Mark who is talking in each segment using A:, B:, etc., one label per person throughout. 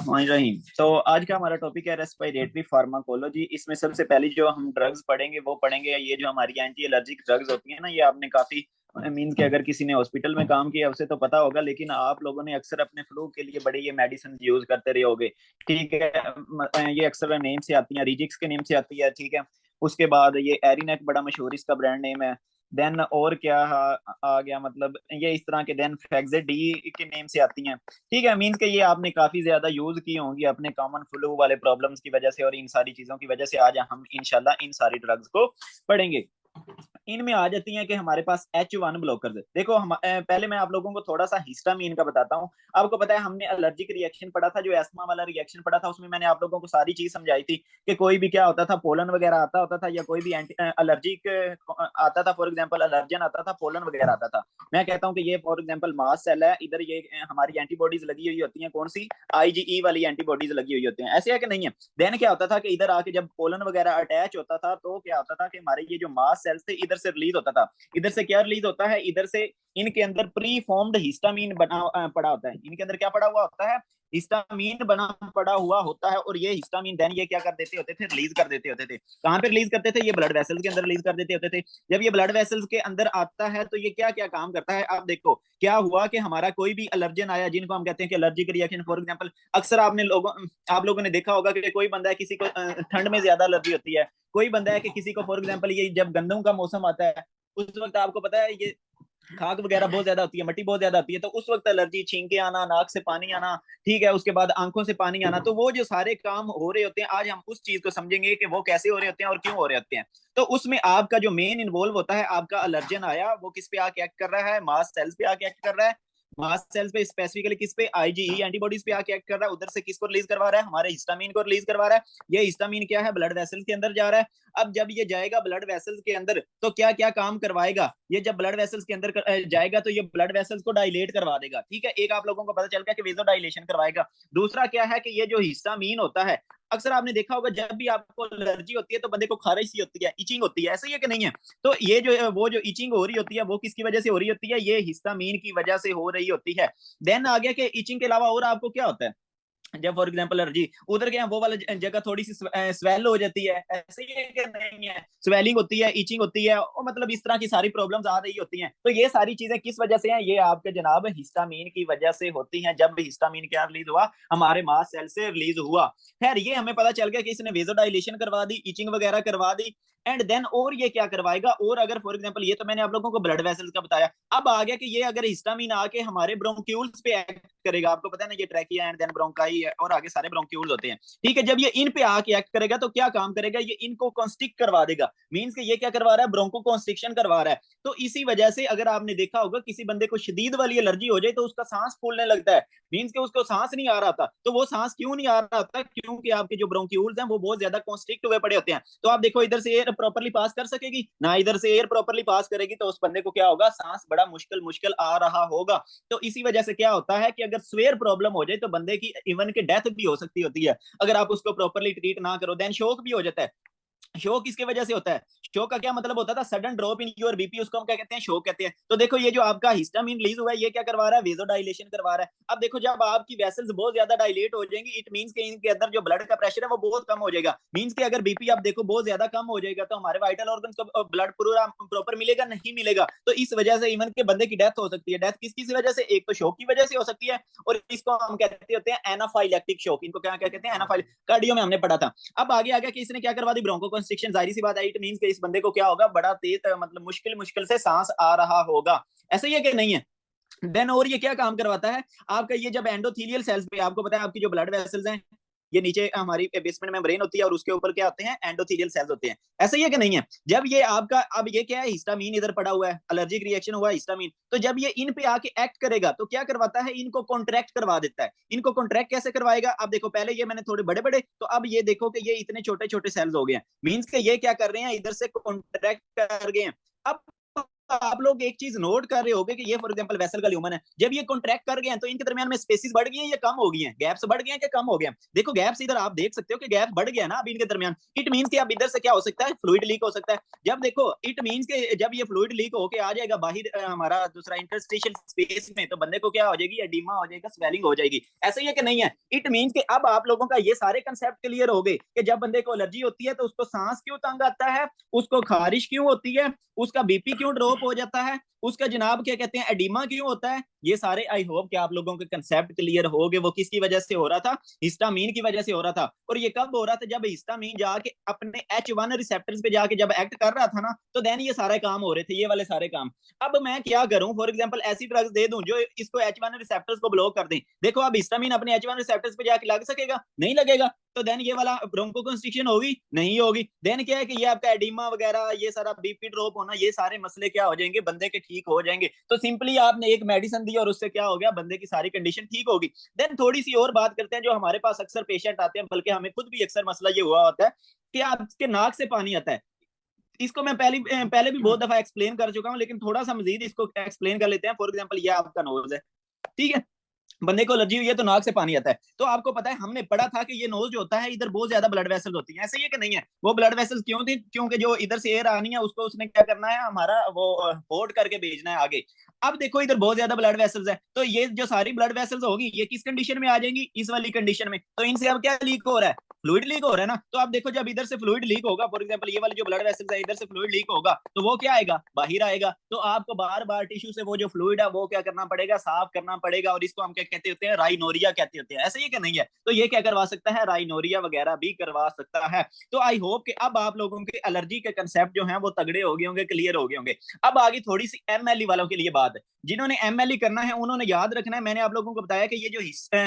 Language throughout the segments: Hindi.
A: रहीम। तो आज का हमारा टॉपिक है रेस्पिरेटरी फार्माकोलॉजी। इसमें सबसे पहली जो हम ड्रग्स पढ़ेंगे वो पढ़ेंगे ये जो हमारी एंटी एलर्जिक ड्रग्स होती है ना, ये आपने काफी मीन के अगर किसी ने हॉस्पिटल में काम किया उसे तो पता होगा, लेकिन आप लोगों ने अक्सर अपने फ्लू के लिए बड़ी ये मेडिसिन यूज करते रहे होगे। ठीक है, ये अक्सर नेम से आती है, रिजिक्स के नेम से आती है। ठीक है, उसके बाद ये एरिनेक बड़ा मशहूर इसका ब्रांड नेम है। देन और क्या आ गया, मतलब ये इस तरह के। देन फैक्से डी के नेम से आती हैं। ठीक है, मीन्स के ये आपने काफी ज्यादा यूज की होंगी अपने कॉमन फ्लू वाले प्रॉब्लम्स की वजह से, और इन सारी चीजों की वजह से आज हम इंशाल्लाह इन सारी ड्रग्स को पढ़ेंगे। इनमें आ जाती हैं कि हमारे पास H1 ब्लॉकर्स है। देखो पहले मैं आप लोगों को थोड़ा सा हिस्टामीन का बताता हूँ। आपको पता है हमने एलर्जिक रिएक्शन पढ़ा था, जो एस्मा वाला रिएक्शन पढ़ा था, उसमें मैंने आप लोगों को सारी चीज समझाई थी कि कोई भी क्या होता था, पोलन वगैरह आता होता था, या कोई भी एलर्जिक आता था, फॉर एग्जाम्पल एलर्जन आता था, पोलन वगैरह आता था। मैं कहता हूँ कि ये फॉर एग्जाम्पल मास सेल है, इधर ये हमारी एंटीबॉडीज लगी हुई होती हैं। कौन सी? IgE वाली एंटीबॉडीज लगी हुई होती हैं। ऐसे है कि नहीं है? देन क्या होता था कि इधर आके जब पोलन वगैरह अटैच होता था तो क्या होता था कि हमारे ये जो मास सेल्स थे इधर से रिलीज होता था। इधर से क्या रिलीज होता है? इधर से इनके अंदर प्री फॉर्म्ड हिस्टामीन बना पड़ा होता है। इनके अंदर क्या पड़ा हुआ होता है? हिस्टामीन बना पड़ा हुआ होता है। और ये हिस्टामीन देन ये क्या कर देते होते थे? रिलीज कर देते होते थे। कहाँ पे रिलीज करते थे? ये ब्लड वेसल्स के अंदर रिलीज कर देते होते थे। जब ये ब्लड वेसल्स के अंदर आता है तो ये क्या क्या काम करता है? आप देखो क्या हुआ कि हमारा कोई भी एलर्जन आया, जिनको हम कहते हैं कि एलर्जिक रिएक्शन, फॉर एग्जाम्पल अक्सर आप लोगों ने देखा होगा कि कोई बंदा है, किसी को ठंड में ज्यादा एलर्जी होती है। कोई बंदा है कि किसी को, फॉर एग्जाम्पल ये जब गंदम का मौसम आता है उस वक्त आपको पता है ये खाक वगैरह बहुत ज्यादा होती है, मट्टी बहुत ज्यादा आती है, तो उस वक्त एलर्जी, छींके आना, नाक से पानी आना, ठीक है, उसके बाद आंखों से पानी आना, तो वो जो सारे काम हो रहे होते हैं आज हम उस चीज को समझेंगे कि वो कैसे हो रहे होते हैं और क्यों हो रहे होते हैं। तो उसमें आपका जो मेन इन्वॉल्व होता है, आपका एलर्जन आया वो किस पे आके एक्ट कर रहा है? मास सेल्स पे आके एक्ट कर रहा है। मास सेल्स पे स्पेसिफिकली किस पे? IgE एंटीबॉडीज पे आके एक्ट कर रहा है। उधर से किसको रिलीज करवा रहा है? हमारे हिस्टामीन को रिलीज करवा रहा है। ये हिस्टामीन क्या है? ब्लड वेसल्स के अंदर जा रहा है। अब जब ये जाएगा ब्लड वेसल्स के अंदर तो क्या क्या काम करवाएगा? ये जब ब्लड वेसल्स के अंदर जाएगा तो ये ब्लड वेसल्स को डायलेट करवा देगा। ठीक है, एक आप लोगों को पता चल गया कि वेजो डायलेशन करवाएगा। दूसरा क्या है कि ये जो हिस्टामीन होता है, अक्सर आपने देखा होगा जब भी आपको एलर्जी होती है तो बंदे को खारिश सी होती है, इचिंग होती है, ऐसा ही है कि नहीं है? तो ये जो वो जो इचिंग हो रही होती है वो किसकी वजह से हो रही होती है? ये हिस्टामीन की वजह से हो रही होती है। देन आ गया कि इचिंग के अलावा और आपको क्या होता है? जब फॉर एग्जाम्पल एलर्जी उधर गया, वो वाला जगह थोड़ी सी स्वेल हो जाती है, ऐसे ही है कि नहीं है? स्वेलिंग होती है, इचिंग होती है, और मतलब इस तरह की सारी प्रॉब्लम्स आ रही होती हैं। तो ये सारी चीजें किस वजह से हैं? ये आपके जनाब हिस्टामीन की वजह से होती हैं। जब हिस्टामीन क्या रिलीज हुआ? हमारे मास सेल से रिलीज हुआ। खैर ये हमें पता चल गया कि इसने वेजोडाइलेशन करवा दी, इचिंग वगैरह करवा दी। एंड देन और ये क्या करवाएगा? और अगर फॉर एग्जाम्पल ये तो मैंने आप लोगों को ब्लड वेसल्स का बताया। अब आ गया कि ये अगर हिस्टामीन आके हमारे ब्रोंक्यूल्स पे एक्ट करेगा। आपको पता है ना, ये ट्रैकिया एंड देन ब्रोंकाई और आगे सारे ब्रोंक्यूल्स होते हैं। ठीक है, जब ये इन पे आके एक्ट करेगा तो क्या काम करेगा? ये इनको कॉन्स्ट्रिक्ट करवा देगा। मींस कि ये क्या करवा रहा है? ब्रोंको कॉन्स्ट्रिक्शन करवा रहा है। तो इसी वजह से अगर आपने देखा होगा किसी बंदे को शदीद वाली एलर्जी हो जाए तो उसका सांस फूलने लगता है। मींस कि उसको सांस नहीं आ रहा था। तो वो सांस क्यों नहीं आ रहा था? क्योंकि आपके जो ब्रोंक्यूल्स हैं वो बहुत ज्यादा कॉन्स्ट्रिक्ट हुए पड़े होते हैं। तो आप देखो इधर से एयर प्रॉपरली पास कर सकेगी ना, इधर से एयर प्रॉपरली पास करेगी, तो उस बंदे को क्या होगा? सांस बड़ा मुश्किल मुश्किल आ रहा होगा। तो इसी वजह से क्या होता है कि अगर स्वेयर प्रॉब्लम हो जाए तो बंदे की इवन की डेथ भी हो सकती होती है अगर आप उसको प्रॉपरली ट्रीट ना करो। देन शोक भी हो जाता है। शोक किसकी वजह से होता है? शोक का क्या मतलब होता था? Sudden drop in your BP, उसको हम क्या कहते हैं? शोक कहते हैं। तो देखो ये जो आपका हिस्टामिन रिलीज हुआ है ये क्या करवा रहा है? वेजो डायलेशन करवा रहा है। अब देखो जब आपकी वेसल्स बहुत ज्यादा डायलेट हो जाएंगी, इट मींस के इनके अंदर जो ब्लड का प्रेशर है वो बहुत कम हो जाएगा। मींस के अगर बीपी आप देखो बहुत ज्यादा कम हो जाएगा तो हमारे वाइटल ऑर्गन्स को ब्लड पूरा प्रॉपर मिलेगा? नहीं मिलेगा। तो इस वजह से इवन के बंदे की डेथ हो सकती है। डेथ किस वजह से? एक तो शोक की वजह से हो सकती है, और इसको हम कहते होते हैं एनाफाइलेक्टिक शोक। इनको क्या कहते हैं? एनाफाइल, कार्डियो में हमने पढ़ा था। अब आगे आ गया कि इसने क्या करवा दी? Bronco constriction. जाहिर सी बात है, इट मींस कि इस बंदे को क्या होगा? बड़ा तेज मतलब मुश्किल मुश्किल से सांस आ रहा होगा। ऐसा ही है कि नहीं है? देन और ये क्या काम करवाता है? आपका ये जब एंडोथीलियल सेल्स पे, आपको पता है आपकी जो ब्लड वेसल्स हैं ये नीचे हमारी बेसमेंट में ब्रेन होती है और उसके ऊपर क्या होते हैं? एंडोथीलियल सेल्स होते हैं। ऐसा ही है कि नहीं है? जब ये आपका, अब ये क्या है? हिस्टामीन इधर पड़ा हुआ है, एलर्जिक रिएक्शन हुआ हिस्टामीन, तो जब ये इन पे आके एक्ट करेगा तो क्या करवाता है? इनको कॉन्ट्रैक्ट करवा देता है। इनको कॉन्ट्रैक्ट कैसे करवाएगा? अब देखो पहले ये मैंने थोड़े बड़े बड़े, तो अब ये देखो कि ये इतने छोटे छोटे सेल्स हो गए हैं। मीन्स के ये क्या कर रहे हैं? इधर से कॉन्ट्रैक्ट कर गए हैं। अब आप लोग एक चीज नोट कर रहे होगे कि ये फॉर एग्जांपल वेसल का ल्यूमन है, जब ये कॉन्ट्रैक्ट कर गए हैं तो इनके दरमियान में स्पेसिस बढ़ गई हैं या कम हो गई हैं, गैप्स बढ़ गए हैं कि कम हो गए हैं? देखो गैप्स इधर आप देख सकते हो कि गैप बढ़ गया ना अभी इनके दरमियान। इट मींस कि अब इधर से क्या हो सकता है, फ्लूइड लीक हो सकता है। जब देखो इट मींस कि जब ये फ्लूइड लीक होके आ जाएगा बाहर हमारा दूसरा इंटरस्टिशियल स्पेस में, तो बंदे को क्या हो जाएगी, एडिमा हो जाएगा, स्वेलिंग हो जाएगी। ऐसा ही है कि नहीं है? इट मींस कि अब आप लोगों का ये सारे कंसेप्ट क्लियर हो गए कि जब बंदे को एलर्जी होती है तो उसको सांस क्यों तंग आता है, उसको खारिश क्यों होती है, उसका बीपी क्यों ड्रॉप हो जाता है, उसका जनाब क्या कहते हैं एडिमा क्यों होता है। ये सारे आई होप कि आप लोगों के कंसेप्ट क्लियर हो गए। वो किसकी वजह से हो रहा था, हिस्टामीन की वजह से हो रहा था। और ये कब हो रहा था, जब हिस्टामीन जाके अपने H1 रिसेप्टर्स पे जाके जब एक्ट कर रहा था ना, तो देन ये सारे काम हो रहे थे, ये वाले सारे काम। अब मैं क्या करूं, फॉर एग्जांपल ऐसी ड्रग्स दे दूं जो इसको H1 रिसेप्टर्स को ब्लॉक कर दें। देखो अब हिस्टामीन अपने H1 रिसेप्टर्स पे जाके लग सकेगा, नहीं लगेगा। तो देन ये वाला ब्रोंकोकंस्ट्रिक्शन होगी, नहीं होगी। देन क्या है कि ये आपका एडिमा वगैरह, ये सारा बीपी ड्रॉप होना, ये सारे मसले क्या हो जाएंगे, बंदे के ठीक हो जाएंगे। तो सिंपली आपने एक मेडिसिन दी और उससे क्या हो गया, बंदे की सारी कंडीशन ठीक होगी। देन थोड़ी सी और बात करते हैं, जो हमारे पास अक्सर पेशेंट आते हैं, बल्कि हमें खुद भी अक्सर मसला ये हुआ होता है कि आपके नाक से पानी आता है। इसको मैं पहले भी बहुत दफा एक्सप्लेन कर चुका हूं, लेकिन थोड़ा सा मजीद इसको एक्सप्लेन कर लेते हैं। फॉर एग्जाम्पल ये आपका नोज है, ठीक है, बंदे को एलर्जी हुई है तो नाक से पानी आता है। तो आपको पता है हमने पढ़ा था कि ये नोज जो होता है इधर बहुत ज्यादा ब्लड वेसल्स होती हैं, ऐसे ही है कि नहीं है? वो ब्लड वेसल्स क्यों थी, क्योंकि जो इधर से एयर आनी है उसको उसने क्या करना है, हमारा वो होल्ड करके भेजना है आगे। अब देखो इधर बहुत ज्यादा ब्लड वेसल्स है, तो ये जो सारी ब्लड वेसल्स होगी ये किस कंडीशन में आ जाएंगी, इस वाली कंडीशन में। तो इनसे अब क्या लीक हो रहा है, फ्लूइड लीक हो रहा है ना। तो आप देखो जब इधर से फ्लूइड लीक होगा, फॉर एग्जांपल ये वाले जो ब्लड वेसल्स है, इधर से फ्लूइड लीक होगा तो वो क्या आएगा, बाहर आएगा। तो आपको बार बार टिश्यू से वो जो फ्लूइड है वो क्या करना पड़ेगा, साफ करना पड़ेगा। और इसको हम क्या कहते होते हैं, राइनोरिया कहते होते हैं। ऐसे ही क्या नहीं है? तो ये क्या करवा सकता है, राइनोरिया वगैरह भी करवा सकता है। तो आई होप कि अब आप लोगों के एलर्जी के कंसेप्ट जो है वो तगड़े हो गए होंगे, क्लियर हो गए होंगे। अब आगे थोड़ी सी एमएलई वालों के लिए बात है। जिन्होंने एमएलई करना है उन्होंने याद रखना है, मैंने आप लोगों को बताया कि ये जो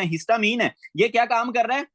A: हिस्टामीन है ये क्या काम कर रहा है,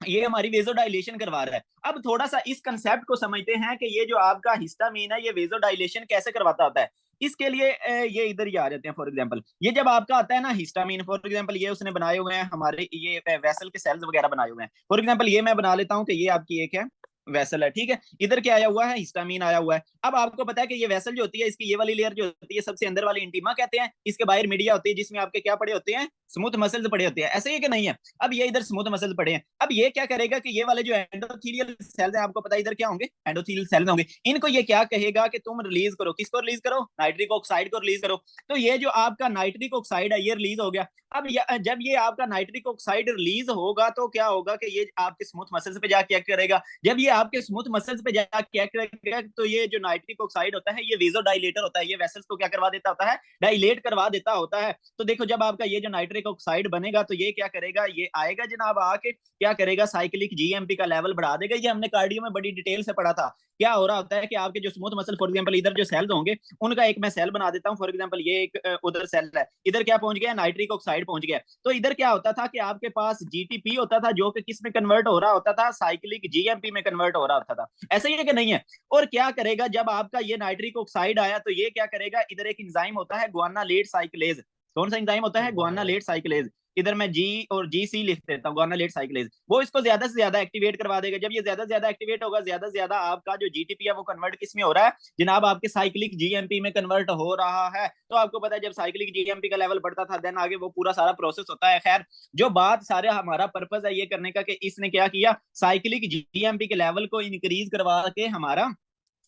A: ये हमारी वेजोडाइलेशन करवा रहा है। अब थोड़ा सा इस कंसेप्ट को समझते हैं कि ये जो आपका हिस्टामीन है ये वेजोडाइलेशन कैसे करवाता होता है। इसके लिए ये इधर ही आ जाते हैं। फॉर एग्जांपल ये जब आपका आता है ना हिस्टामीन, फॉर एग्जांपल ये उसने बनाए हुए हैं हमारे, ये वेसल के सेल्स वगैरह बनाए हुए हैं। फॉर एग्जांपल ये मैं बना लेता हूँ कि ये आपकी एक है वेसल है, ठीक है। इधर क्या आया हुआ है, हिस्टामीन आया हुआ है। अब आपको पता है कि ये वेसल जो होती है, इसकी ये वाली लेयर जो होती है सबसे अंदर वाली इंटीमा कहते हैं, इसके बाहर मीडिया होती है जिसमें आपके क्या पड़े होते हैं, स्मूथ मसल्स पड़े होते हैं। ऐसे ही कि नहीं है? अब ये इधर स्मूथ मसल्स पड़े हैं। अब ये क्या करेगा कि ये वाले जो एंडोथीलियल सेल्स हैं, आपको पता है इधर क्या होंगे, एंडोथीलियल सेल्स होंगे। इनको ये क्या कहेगा कि तुम रिलीज करो, किसको रिलीज करो, नाइट्रिक ऑक्साइड को रिलीज करो। तो ये जो आपका नाइट्रिक ऑक्साइड है ये रिलीज हो गया। अब जब ये आपका नाइट्रिक ऑक्साइड रिलीज होगा तो क्या होगा कि ये आपके स्मूथ मसल्स पे जाके एक्ट करेगा। जब ये आपके स्मूथ मसल्स पे जाके एक्ट करेगा तो ये जो नाइट्रिक ऑक्साइड होता है ये वेजोडाइलेटर होता है, ये वेसल्स को क्या करवा देता होता है, डायलेट करवा देता होता है। तो देखो जब आपका ये जो नाइट्रिक ऑक्साइड बनेगा तो ये क्या करेगा, ये आएगा जनाब आके क्या करेगा, साइक्लिक जीएमपी का लेवल बढ़ा देगा। ये हमने कार्डियो में बड़ी डिटेल से पढ़ा था। क्या हो रहा होता है कि आपके जो स्मूथ मसल, फॉर एग्जांपल इधर जो सेल्स होंगे उनका एक मैं सेल बना देता हूं। फॉर एग्जांपल ये एक उधर सेल है, इधर क्या पहुंच गया, नाइट्रिक ऑक्साइड पहुंच गया। तो इधर क्या होता था कि आपके पास जीटीपी होता था जो कि किस में कन्वर्ट हो रहा होता था, साइक्लिक जीएमपी में कन्वर्ट हो रहा होता था। ऐसा ही है कि नहीं है? और क्या करेगा जब आपका ये नाइट्रिक ऑक्साइड आया तो ये क्या करेगा, इधर एक एंजाइम होता है ग्वानालेट साइक्लेज। कौन सा एंजाइम होता है, ग्वानालेट साइक्लेज। इधर मैं जी और जी सी लिख देता हूँ, ग्वानालेट साइक्लेज। वो इसको ज्यादा से ज्यादा एक्टिवेट करवा देगा। जब ये ज्यादा से ज्यादा एक्टिवेट होगा, ज्यादा से ज्यादा आपका जो जीटीपी है वो कन्वर्ट किस में हो रहा है जनाब, आपके साइक्लिक जीएमपी में कन्वर्ट हो रहा है। तो आपको पता है जब साइक्लिक जीएमपी का लेवल बढ़ता था देन आगे वो पूरा सारा प्रोसेस होता है। खैर जो बात सारे हमारा पर्पज है ये करने का कि इसने क्या किया, साइक्लिक जीएमपी के लेवल को इंक्रीज करवा के हमारा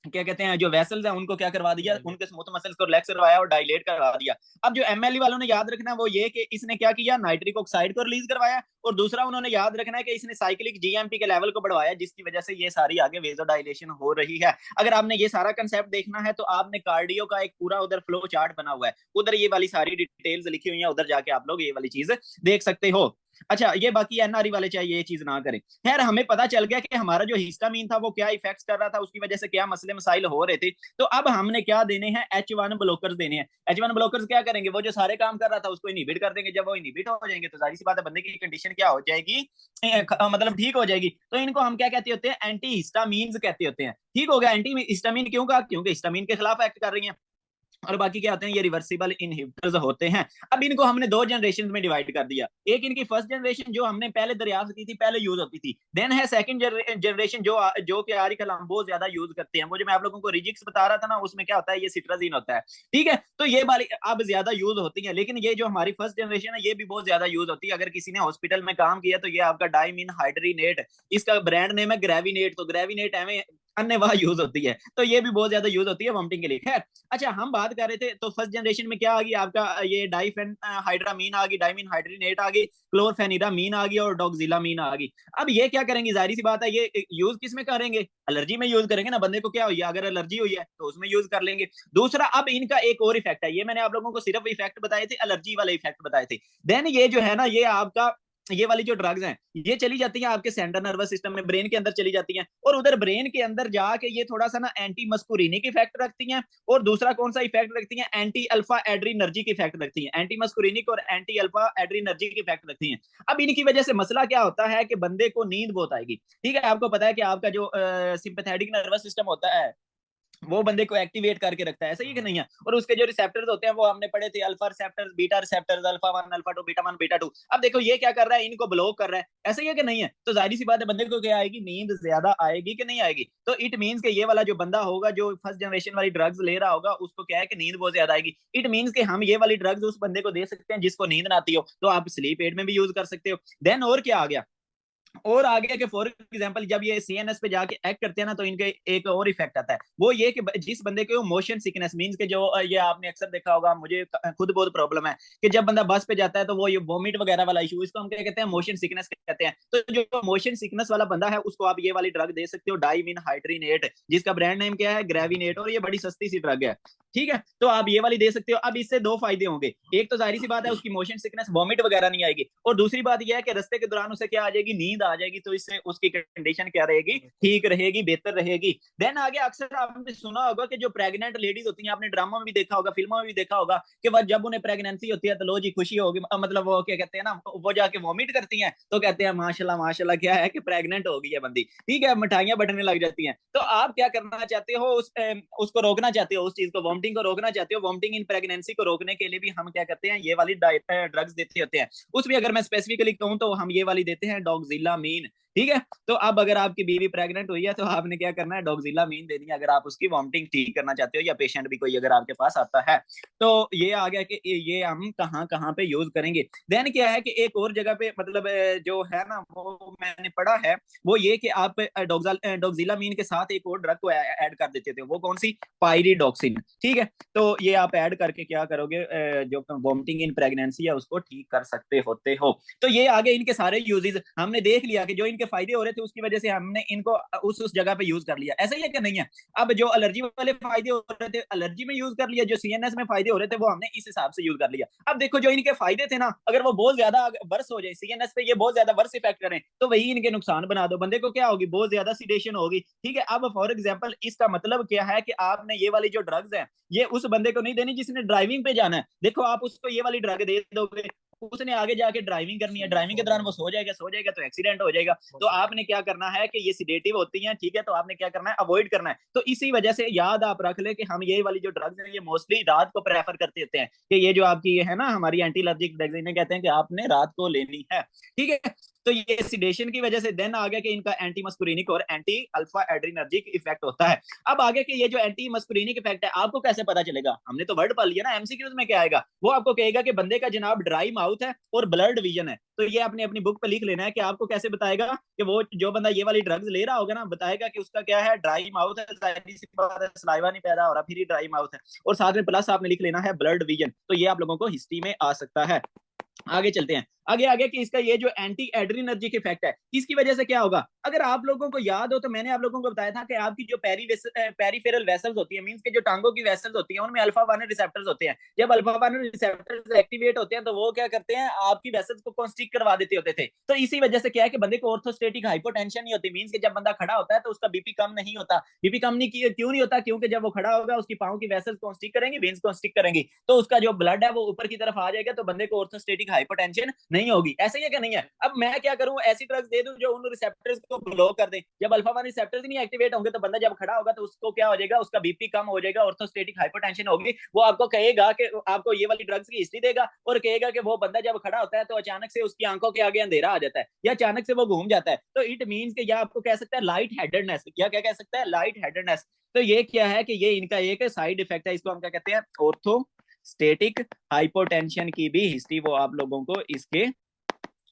A: क्या कहते हैं जो वेसल्स हैं उनको क्या करवा दिया, उनके स्मूथ मसल्स को रिलैक्स करवाया और डायलेट करवा दिया। अब जो एमएलई वालों ने याद रखना है वो ये कि इसने क्या किया, नाइट्रिक ऑक्साइड को रिलीज करवाया। और दूसरा उन्होंने याद रखना है कि इसने साइक्लिक जीएमपी के लेवल को बढ़वाया, जिसकी वजह से ये सारी आगे वेजोडाइलेशन हो रही है। अगर आपने ये सारा कंसेप्ट देखना है तो आपने कार्डियो का एक पूरा उधर फ्लो चार्ट बना हुआ है, उधर ये वाली सारी डिटेल्स लिखी हुई है, उधर जाके आप लोग ये वाली चीज देख सकते हो। अच्छा ये बाकी एनआरई वाले चाहे ये चीज ना करें। खैर हमें पता चल गया कि हमारा जो हिस्टामीन था वो क्या इफेक्ट्स कर रहा था, उसकी वजह से क्या मसले मसाइल हो रहे थे। तो अब हमने क्या देने हैं, H1 ब्लॉकर्स देने हैं। H1 ब्लॉकर्स क्या करेंगे, वो जो सारे काम कर रहा था उसको इनहिबिट कर देंगे। जब वो इनहिबिट हो जाएंगे तो जाहिर सी बात है बंदे की कंडीशन क्या हो जाएगी, मतलब ठीक हो जाएगी। तो इनको हम क्या कहते होते हैं, एंटी हिस्टामीन्स कहते होते हैं। ठीक हो गया, एंटी हिस्टामीन क्यों कहा, क्योंकि हिस्टामीन के खिलाफ एक्ट कर रही है। और बाकी क्या होते हैं, ये रिवर्सिबल इनहिबिटर्स होते हैं। अब इनको हमने दो जनरेशन में डिवाइड कर दिया। एक इनकी फर्स्ट जनरेशन जो हमने पहले दरियाफ्त की थी, पहले यूज होती थी। देन है सेकंड जनरेशन जो जो कि आजकल हम बहुत ज्यादा यूज करते हैं। वो जो मैं आप लोगों को रिजिक्स बता रहा था ना, उसमें क्या होता है, ये सिट्राजीन होता है। ठीक है, तो ये वाली अब ज्यादा यूज होती है। लेकिन ये जो हमारी फर्स्ट जनरेशन है, ये भी बहुत ज्यादा यूज होती है। अगर किसी ने हॉस्पिटल में काम किया तो ये आपका डाइमिन हाइड्रीनेट, इसका ब्रांड नेम है ग्रेविनेट। तो ग्रेविनेट एवं अन्य वह यूज होती है, तो ये भी बहुत ज्यादा यूज होती है वॉमिटिंग के लिए। खैर, अच्छा हम बात कर रहे थे, तो फर्स्ट जनरेशन में क्या आ गई आपका, ये डाइफेन हाइड्रामीन आ गई, डाइमिन हाइड्रीनेट आ गई, क्लोरफेनिरामीन आ गई और डॉक्सिलामीन आ गई। अब ये क्या करेंगे, जाहिर सी बात है, ये यूज किस में करेंगे, एलर्जी में यूज करेंगे ना। बंदे को क्या हुई है, अगर एलर्जी हुई है तो उसमें यूज कर लेंगे। दूसरा, अब इनका एक और इफेक्ट है। ये मैंने आप लोगों को सिर्फ इफेक्ट बताए थे, एलर्जी वाले इफेक्ट बताए थे। देन ये जो है ना, ये आपका ये वाली जो ड्रग्स हैं, ये चली जाती हैं आपके सेंट्रल नर्वस सिस्टम में, ब्रेन के अंदर चली जाती हैं। और उधर ब्रेन के अंदर जाके ये थोड़ा सा ना एंटी मस्कुरिनिक इफेक्ट रखती हैं। और दूसरा कौन सा इफेक्ट रखती हैं, एंटी अल्फा एड्रीनर्जिक इफेक्ट रखती हैं। एंटी मस्कुरिनिक और एंटी अल्फा एड्रीनर्जिक इफेक्ट रखती हैं। अब इनकी वजह से मसला क्या होता है कि बंदे को नींद बहुत आएगी। ठीक है, आपको पता है कि आपका जो सिंपैथेटिक नर्वस सिस्टम होता है, वो बंदे को एक्टिवेट करके रखता है, ऐसा ही कि नहीं है। और उसके जो रिसेप्टर्स होते हैं वो हमने पढ़े थे, alpha receptors, beta receptors, alpha one, alpha two, beta one, beta two. अब देखो ये क्या कर रहा है, इनको ब्लॉक कर रहा है, ऐसा ही है कि नहीं है। तो जाहिर सी बात है, बंदे को क्या आएगी, नींद ज्यादा आएगी कि नहीं आएगी। तो इट मीन्स के ये वाला जो बंदा होगा जो फर्स्ट जनरेशन वाली ड्रग्स ले रहा होगा, उसको क्या है कि नींद बहुत ज्यादा आएगी। इट मीन्स के हम ये वाली ड्रग्स उस बंदे को दे सकते हैं जिसको नींद ना आती हो, तो आप स्लीप एड में भी यूज कर सकते हो। देन और क्या आ गया, और आगे के फॉर एग्जांपल जब ये सीएनएस पे जाके एक्ट करते हैं ना, तो इनके एक और इफेक्ट आता है। वो ये कि जिस बंदे को मोशन सिकनेस मींस के जो ये आपने अक्सर देखा होगा, मुझे खुद बहुत प्रॉब्लम है कि जब बंदा बस पे जाता है तो वो ये वॉमिट वगैरह वाला इशू, इसको हम क्या कहते हैं, मोशन सिकनेस कहते हैं। तो जो मोशन सिकनेस वाला बंदा है, उसको आप ये वाली ड्रग दे सकते हो, डाइमिन हाइड्रीनेट, जिसका ब्रांड नेम क्या है, ग्रेविनेट। और ये बड़ी सस्ती सी ड्रग है। ठीक है, तो आप ये वाली दे सकते हो। अब इससे दो फायदे होंगे, एक तो जाहिर सी बात है उसकी मोशन सिकनेस वॉमिट वगैरह नहीं आएगी, और दूसरी बात यह है कि रास्ते के दौरान उसे क्या आ जाएगी, नींद आ जाएगी। तो इससे उसकी कंडीशन क्या रहेगी, ठीक रहेगी, बेहतर रहेगी। देन आगे अक्सर आपने सुना होगा कि जो प्रेग्नेंट लेडीज होती हैं, आपने ड्रामा में भी देखा होगा, फिल्मों में भी देखा होगा कि वह जब उन्हें प्रेगनेंसी होती है तो लो जी खुशी होगी, मतलब वो क्या कहते हैं ना, वो जाके वॉमिट करती हैं, तो कहते हैं माशाल्लाह माशाल्लाह, क्या है कि प्रेग्नेंट हो गई है बंदी। ठीक है, मिठाइयां बंटने लग जाती हैं। तो आप क्या करना चाहते हो, उसको रोकना चाहते हो, उस चीज को, वॉमिटिंग को रोकना चाहते हो। वॉमिटिंग इन प्रेगनेंसी को रोकने के लिए भी हम क्या करते हैं, ये वाली ड्रग्स देते होते हैं। उसमें अगर मैं स्पेसिफिकली कहूँ तो हम ये वाली देते हैं, डॉक्सिलामीन। ठीक है, तो अब अगर आपकी बीवी प्रेग्नेंट हुई है तो आपने क्या करना है, डॉक्सिलामीन देनी है, अगर आप उसकी वॉमिटिंग ठीक करना चाहते हो, या पेशेंट भी कोई अगर आपके पास आता है। तो ये आ गया कि ये हम कहाँ कहाँ पे यूज करेंगे। देन क्या है कि एक और जगह पे मतलब जो है ना, वो मैंने पढ़ा है, वो ये कि आप डॉक्सिलामीन के साथ एक और ड्रग को ऐड कर देते थे। वो कौन सी, पायरिडॉक्सिन। ठीक है, तो ये आप ऐड करके क्या करोगे, जो वॉमिटिंग इन प्रेगनेंसी है उसको ठीक कर सकते होते हो। तो ये आगे इनके सारे यूजेस हमने देख लिया कि जो इनके फायदे हो रहे थे उसकी वजह से हमने इनको उस जगह पे यूज कर लिया, ऐसा ही है कि नहीं है। अब जो एलर्जी वाले फायदे हो रहे थे एलर्जी में यूज कर लिया, जो सीएनएस में फायदे हो रहे थे वो हमने इस हिसाब से यूज कर लिया। अब देखो जो इनके फायदे थे ना, अगर वो बहुत ज्यादा वर्ष हो जाए, सीएनएस पे ये बहुत ज्यादा वर्ष इफेक्ट करें, तो वही इनके नुकसान बना दो। बंदे को क्या होगी, बहुत ज्यादा सीडेशन होगी। ठीक है, अब फॉर एग्जाम्पल इसका मतलब क्या है कि आपने ये वाली जो ड्रग्स है, ये उस बंदे को नहीं देनी जिसने ड्राइविंग पे जाना है। देखो आप उसको ये वाली ड्रग दे दोगे, उसने आगे जाके ड्राइविंग करनी है, ड्राइविंग के दौरान वो सो जाएगा तो एक्सीडेंट हो जाएगा। तो आपने क्या करना है कि ये सिडेटिव होती हैं, ठीक है, तो आपने क्या करना है, अवॉइड करना है। तो इसी वजह से याद आप रख ले कि हम ये वाली जो ड्रग्स हैं, ये मोस्टली रात को प्रेफर करते होते हैं, कि ये जो आपकी ये है ना हमारी एंटी एलर्जिक ड्रग्स, इन्हें कहते हैं कि आपने रात को लेनी है। ठीक है, तो ये सिडेशन की वजह से देन आ गया कि इनका एंटी मस्कुरिनिक और एंटी अल्फा एड्रीनर्जिक इफेक्ट होता है। अब आगे के ये जो एंटी मस्कुरिनिक इफेक्ट है, आपको कैसे पता चलेगा, हमने तो वर्ड पढ़ लिया ना, एमसीक्यूज में क्या आएगा, वो आपको कहेगा कि बंदे का जनाब ड्राई माउथ है और ब्लड विजन है। तो ये आपने अपनी बुक पे लिख लेना है कि आपको कैसे बताएगा कि वो जो बंदा ये वाली ड्रग्स ले रहा होगा ना, बताएगा कि उसका क्या है, ड्राई माउथ है, सलाइवा नहीं पैदा हो रहा, फिर ही ड्राई माउथ है। और साथ में प्लस आपने लिख लेना है ब्लड विजन। तो ये आप लोगों को हिस्ट्री में आ सकता है। आगे चलते हैं, आगे आगे कि इसका ये जो एंटी एड्रीनर्जिक इफेक्ट है, इसकी वजह से क्या होगा। अगर आप लोगों को याद हो तो मैंने आप लोगों को बताया था कि आपकी जो पेरीफेरल वेसल्स होती है, मींस के जो टांगों की वेसल्स होती हैं, उनमें अल्फा वन रिसेप्टर्स होते हैं। जब अल्फा वन रिसेप्टर्स एक्टिवेट होते हैं तो वो क्या करते हैं, आपकी वेसल्स को कॉन्स्ट्रिक्ट करवा देते होते थे। तो इसी वजह से क्या है कि बंदे को ऑर्थोस्टेटिक हाइपोटेंशन नहीं होती, मींस के जब बंदा खड़ा होता है तो उसका बीपी कम नहीं होता। बीपी कम नहीं क्यों नहीं होता, क्योंकि जब वो खड़ा होगा उसकी पांव की वेसल्स कॉन्स्ट्रिक्ट करेंगी, वेन्स कॉन्स्ट्रिक्ट करेंगी, तो उसका जो ब्लड है वो ऊपर की तरफ आ जाएगा, तो बंदे को ऑर्थोस्टेटिक हाइपोटेंशन नहीं होगी। ऐसे ही है कि नहीं है? अब मैं क्या करूं, ऐसी ड्रग्स दे दूं जो उन रिसेप्टर्स को ब्लॉक कर दे। जब अल्फा 1 रिसेप्टर्स ही नहीं एक्टिवेट होंगे तो बंदा जब खड़ा होगा तो उसको क्या हो जाएगा, उसका बीपी कम हो जाएगा, ऑर्थोस्टेटिक हाइपरटेंशन होगी। वो आपको कहेगा कि आपको ये वाली ड्रग्स की हिस्ट्री देगा और कहेगा कि वो बंदा जब खड़ा होता है तो अचानक से उसकी आंखों के आगे अंधेरा आ जाता है या अचानक से वो घूम जाता है। तो इट मीन्स कि, या आपको कह सकता है लाइट हेडेडनेस। क्या क्या कह सकता है? Light headedness. तो ये क्या है कि ये इनका एक साइड इफेक्ट है। इसको हम क्या कहते हैं? ऑर्थोस्टेटिक हाइपोटेंशन की भी हिस्ट्री वो आप लोगों को इसके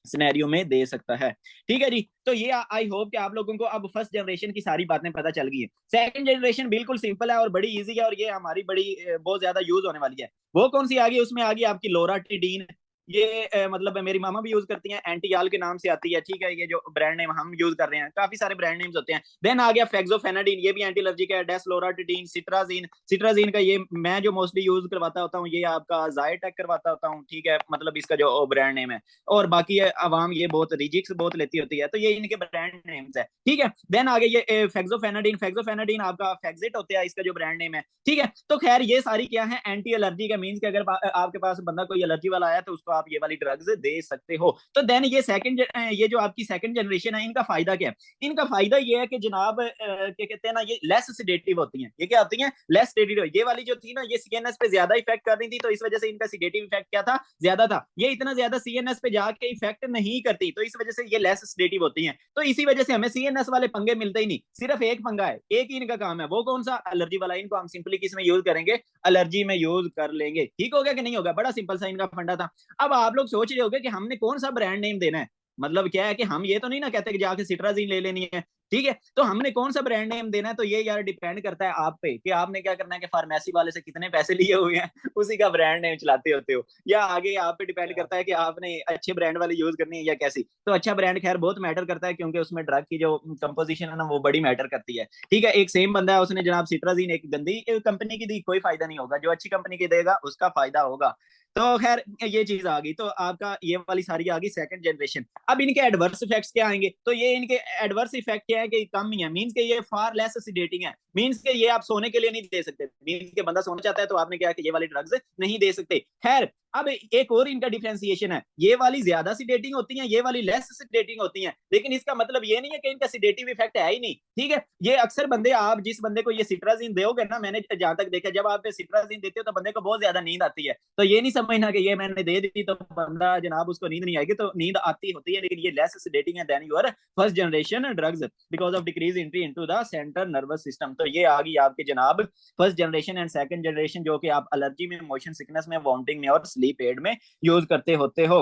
A: सिनेरियो में दे सकता है। ठीक है जी। तो ये आई होप कि आप लोगों को अब फर्स्ट जनरेशन की सारी बातें पता चल गई है। सेकंड जनरेशन बिल्कुल सिंपल है और बड़ी इजी है और ये हमारी बड़ी बहुत ज्यादा यूज होने वाली है। वो कौन सी आ गई? उसमें आ गई आपकी लोराटिडीन। ये मतलब मेरी मामा भी यूज करती हैं, एंटीयाल के नाम से आती है। ठीक है, ये जो ब्रांड नेम हम यूज कर रहे हैं, काफी सारे ब्रांड नेम्स होते हैं। देन आ गया फेक्सोफेनाडिन, ये भी एंटी एलर्जिक है। डेसलोराटिडीन, सिट्राजीन। सिट्राजीन का ये मैं जो मोस्टली यूज करवाता होता हूँ, ये आपका जायटेक करवाता होता हूँ। ठीक है, मतलब इसका जो ब्रांड नेम है। और बाकी अवाम ये बहुत रिजिक्स बहुत लेती होती है, तो ये इनके ब्रांड नेम्स है। ठीक है। देन आ गया ये फेक्सोफेनाडिन। फेक्सोफेनाडिन आपका फेक्सिट होता है, इसका जो ब्रांड नेम है। ठीक है। तो खैर ये सारी क्या है? एंटी एलर्जी का मीन्स कि अगर आपके पास बंदा कोई एलर्जी वाला आया तो उसको आप ये वाली ड्रग्स दे सकते हो। तो देन ये जो आपकी सेकंड जनरेशन है, इनका फायदा क्या है? इनका फायदा ये है कि जनाब क्या कहते हैं ना, ये लेस सिडेटिव होती हैं। ये क्या होती हैं? Less sedative. ये वाली जो थी ना, ये सीएनएस पे ज्यादा इफेक्ट कर रही थी, तो इस वजह से इनका सिडेटिव इफेक्ट क्या था? ज्यादा था। ये इतना ज्यादा सीएनएस पे जाके इफेक्ट नहीं करती, तो इस वजह से ये लेस सिडेटिव होती हैं। तो इसी वजह से हमें सीएनएस वाले पंगे मिलते ही नहीं। सिर्फ एक पंगा है, एक ही इनका काम है। वो कौन सा? एलर्जी वाला। इनको हम सिंपली किस में यूज करेंगे? एलर्जी में यूज कर लेंगे। ठीक हो गया कि नहीं होगा? बड़ा सिंपल सा इनका फंडा था। अब आप लोग सोच रहे होगे कि हमने कौन सा ब्रांड नेम देना है। मतलब क्या है कि हम ये तो नहीं ना कहते कि जाके सिट्राजीन ले लेनी है। ठीक है, तो हमने कौन सा ब्रांड नेम देना है, तो ये यार डिपेंड करता है आप पे कि आपने क्या करना है कि फार्मेसी वाले से कितने पैसे लिए हुए हैं उसी का ब्रांड नेम चलाते होते हो, या आगे आप पे डिपेंड करता है कि आपने अच्छे ब्रांड वाली यूज करनी है या कैसी। तो अच्छा ब्रांड खैर बहुत मैटर करता है, क्योंकि उसमें ड्रग की जो कंपोजिशन है ना, वो बड़ी मैटर करती है। ठीक है, एक सेम बंदा है, उसने जनाब सिट्राजीन एक गंदी कंपनी की दी, कोई फायदा नहीं होगा। जो अच्छी कंपनी की देगा उसका फायदा होगा। तो खैर ये चीज आ गई, तो आपका ये वाली सारी आ गई सेकंड जनरेशन। अब इनके एडवर्स इफेक्ट्स क्या आएंगे? तो ये इनके एडवर्स इफेक्ट क्या है कि कम ही है। मींस के ये फार लेस सिडेटिंग है। मींस के ये आप सोने के लिए नहीं दे सकते। मींस के बंदा सोना चाहता है तो आपने क्या कि ये वाली ड्रग्स नहीं दे सकते। खैर अब एक और इनका डिफरेंशिएशन है, ये वाली ज्यादा सिडेटिंग होती है, ये वाली लेस सिडेटिंग होती है। लेकिन इसका मतलब ये नहीं है कि इनका सिडेटिव इफेक्ट है ही नहीं। ठीक है, ये अक्सर बंदे, आप जिस बंदे को ये सिट्राजीन दोगे ना, मैंने जहां तक देखा, जब आप सिट्राजीन देते हो तो बंदे को बहुत ज्यादा नींद आती है। तो ये नहीं समझना कि ये मैंने दे दी तो बंदा जनाब उसको नींद नहीं आएगी, तो नींद आती होती है, लेकिन ये लेस सिडेटिंग है then your first generation drugs because of decrease entry into the central nervous system. तो ये आ गई आपके जनाब first generation and second generation, जो कि आप एलर्जी में, मोशन सिकनेस में, वॉमिटिंग में और स्लीप एड में यूज करते होते हो।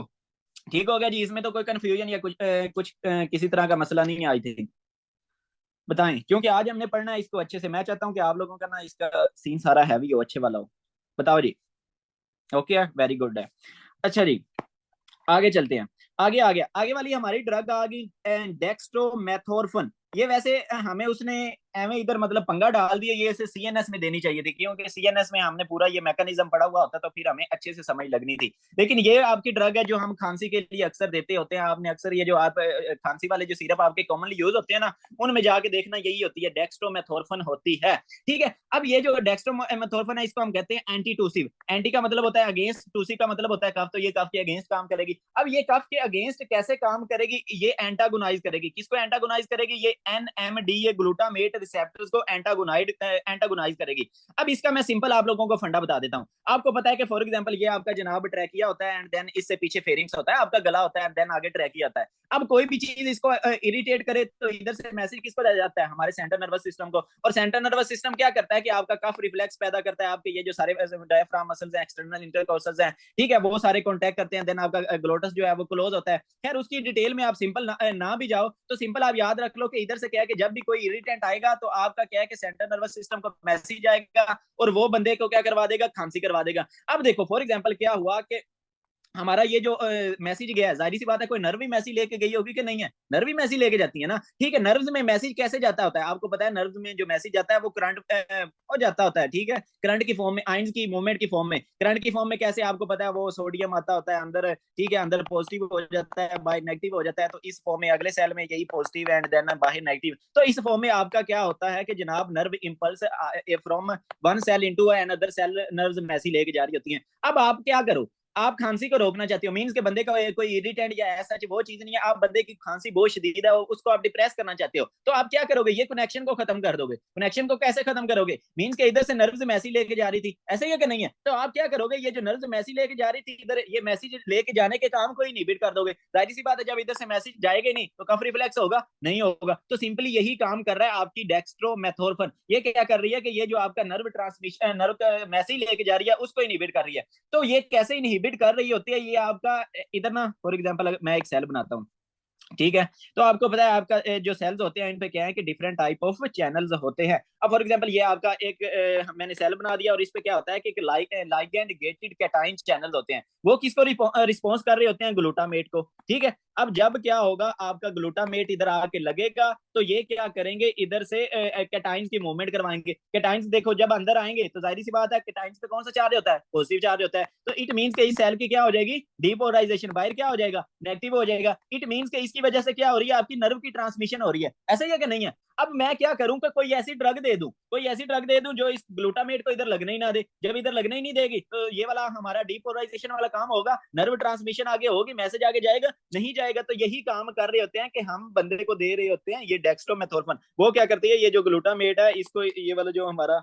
A: ठीक हो गया जी। इसमें तो कोई कंफ्यूजन या कुछ किसी तरह का मसला नहीं है आई थिंक। बताएं, क्योंकि आज हमने पढ़ना है इसको अच्छे से। मैं चाहता हूँ कि आप लोगों का ना इसका सीन सारा हैवी हो, अच्छे वाला हो। बताओ जी। ओके, वेरी गुड है। अच्छा जी, आगे चलते हैं। आगे आ गया, आगे वाली हमारी ड्रग आ गई डेक्स्ट्रोमेथोर्फन। ये वैसे हमें उसने एवं इधर मतलब पंगा डाल दिया, ये इसे सीएनएस में देनी चाहिए थी, क्योंकि सीएनएस में हमने पूरा ये मैकेनिज्म पढ़ा हुआ होता तो फिर हमें अच्छे से समझ लगनी थी। लेकिन ये आपकी ड्रग है जो हम खांसी के लिए अक्सर देते होते हैं। आपने अक्सर ये जो आप खांसी वाले जो सिरप आपके कॉमनली यूज होते हैं ना, उनमें जाके देखना, यही होती है, डेक्स्ट्रोमेथोर्फन होती है। ठीक है, अब ये जो डेक्स्ट्रोमेथोर्फन है, इसको हम कहते हैं एंटी टूसिव। एंटी का मतलब होता है अगेंस्ट, टूसिव का मतलब होता है कफ, तो ये कफ के अगेंस्ट काम करेगी। अब ये कफ के अगेंस्ट कैसे काम करेगी? ये एंटागोनाइज करेगी। किसको एंटागोनाइज करेगी? ये एनएमडी, ये ग्लूटामेट रिसेप्टर्स को एंटागोनाइज करेगी। अब इसका मैं सिंपल आप लोगों को फंडा बता देता हूं। आपको पता है कि फॉर एग्जांपल ये आपका जनाब ट्रैकिया होता है, एंड देन इससे पीछे फेरिंग्स होता है, आपका गला होता है, एंड देन आगे ट्रैकिया आता है। अब कोई भी चीज इसको इरिटेट करे तो इधर से मैसेज किसको जाता है? हमारे सेंट्रल नर्वस सिस्टम को। और सेंट्रल नर्वस सिस्टम क्या करता है कि आपका कफ रिफ्लेक्स पैदा करता है। आपके ये जो सारे डायफ्राम मसल्स हैं, एक्सटर्नल इंटरकोस्टल्स हैं, ठीक है, वो सारे कॉन्टैक्ट करते हैं, देन आपका ग्लोटस जो है वो क्लोज होता है। खैर उसकी डिटेल में आप सिंपल ना भी जाओ, तो सिंपल आप याद रख लो कि इधर से क्या है कि जब भी कोई इरिटेंट आएगा तो आपका क्या है कि सेंट्रल नर्वस सिस्टम को मैसेज आएगा और वो बंदे को क्या करवा देगा? खांसी करवा देगा। अब देखो फॉर एग्जांपल क्या हुआ कि हमारा ये जो मैसेज गया है, जाहिर सी बात है कोई नर्व भी मैसेज लेके गई होगी कि नहीं है? नर्व भी मैसेज लेके जाती है ना। ठीक है, नर्व्स में मैसेज कैसे जाता होता है? आपको पता है नर्व्स में जो मैसेज जाता है वो करंट हो जाता होता है। ठीक है, करंट की फॉर्म में, आइंस की मूवमेंट की फॉर्म में। करंट की फॉर्म में कैसे? आपको पता है वो सोडियम आता होता है अंदर, ठीक है, अंदर पॉजिटिव हो जाता है, बाहर नेगेटिव हो जाता है। तो इस फॉर्म में अगले सेल में यही पॉजिटिव एंड देन बाहर नेगेटिव। तो इस फॉर्म में आपका क्या होता है कि जनाब nerve impulse from one cell into another cell, nerves message लेके जा रही होती हैं। अब आप क्या करो, आप खांसी को रोकना चाहते हो, मीन्स के बंदे का कोई इरिटेंट या ऐसा वो चीज नहीं है, आप बंदे की खांसी बहुत शदीद है उसको आप डिप्रेस करना चाहते हो, तो आप क्या करोगे, ये कनेक्शन को खत्म कर दोगे। कनेक्शन को कैसे खत्म करोगे, मीन्स के इधर से नर्व्स मैसेज लेके जा रही थी, ऐसे ही है कि नहीं है, तो आप क्या करोगे, ये जो नर्व्स मैसेज लेके जा रही थी इधर, ये मैसेज लेके जाने के काम को ही इनहिबिट कर दोगे। जाहिर सी बात है, जब इधर से मैसेज जाएगा नहीं तो कफ रिफ्लेक्स होगा, नहीं होगा। तो सिंपली यही काम कर रहा है आपकी डेक्स्ट्रोमेथोर्फन। ये क्या कर रही है कि ये जो आपका नर्व ट्रांसमिशन, नर्व का मैसेज लेके जा रही है उसको इनहिबिट कर रही है। तो ये कैसे इनहिबिट कर रही होती है, ये आपका इधर ना, फॉर एग्जांपल मैं एक सेल बनाता हूँ, ठीक है, तो आपको पता है आपका जो सेल्स होते हैं इन पे क्या है कि डिफरेंट टाइप ऑफ चैनल्स होते हैं। अब फॉर एग्जांपल ये आपका एक मैंने सेल बना दिया और इस पे क्या होता है कि लाइगैंड गेटेड कैटाइन चैनल्स होते हैं, वो किसको रिस्पॉन्स कर रहे होते हैं, ग्लूटामेट को। ठीक है, अब जब क्या होगा, आपका ग्लूटामेट इधर आके लगेगा तो ये क्या करेंगे, इधर से कैटाइंस की मूवमेंट करवाएंगे। कैटाइंस देखो जब अंदर आएंगे तो जाहिर सी बात है कैटाइंस पे कौन सा चार्ज होता है, पॉजिटिव चार्ज होता है। तो इट मीन्स के इस सेल की क्या हो जाएगी, डीपोलराइजेशन, बाहर क्या हो जाएगा, नेगेटिव हो जाएगा। इट मीन्स के इसकी वजह से क्या हो रही है, आपकी नर्व की ट्रांसमिशन हो रही है। ऐसा ही है कि नहीं है। अब मैं क्या करूं कि कोई ऐसी ड्रग दे दूं, कोई ऐसी ड्रग दे दूं जो इस ग्लूटामेट को इधर लगने ही ना दे। जब इधर लगने ही नहीं देगी तो ये वाला हमारा डीपोलराइजेशन वाला काम होगा, नर्व ट्रांसमिशन आगे होगी, मैसेज आगे जाएगा, नहीं जाएगा। तो यही काम कर रहे होते हैं कि हम बंदे को दे रहे होते हैं ये डेक्स्ट्रोमेथोर्फन। वो क्या करती है, ये जो ग्लूटामेट है इसको, ये वाला जो हमारा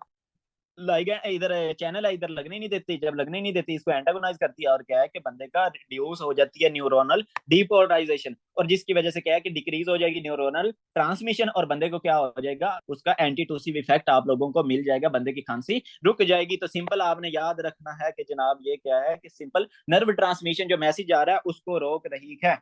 A: लाइगैंड इधर चैनल है इधर लगने नहीं देती, जब लगने नहीं देती इसको एंटागोनाइज करती है, और क्या है कि बंदे का रिड्यूस हो जाती है न्यूरोनल डीपोलराइजेशन, और जिसकी वजह से क्या है कि डिक्रीज हो जाएगी न्यूरोनल ट्रांसमिशन, और बंदे को क्या हो जाएगा, उसका एंटीटूसिव इफेक्ट आप लोगों को मिल जाएगा, बंदे की खांसी रुक जाएगी। तो सिंपल आपने याद रखना है कि जनाब ये क्या है कि सिंपल नर्व ट्रांसमिशन जो मैसेज आ रहा है उसको रोक रही है।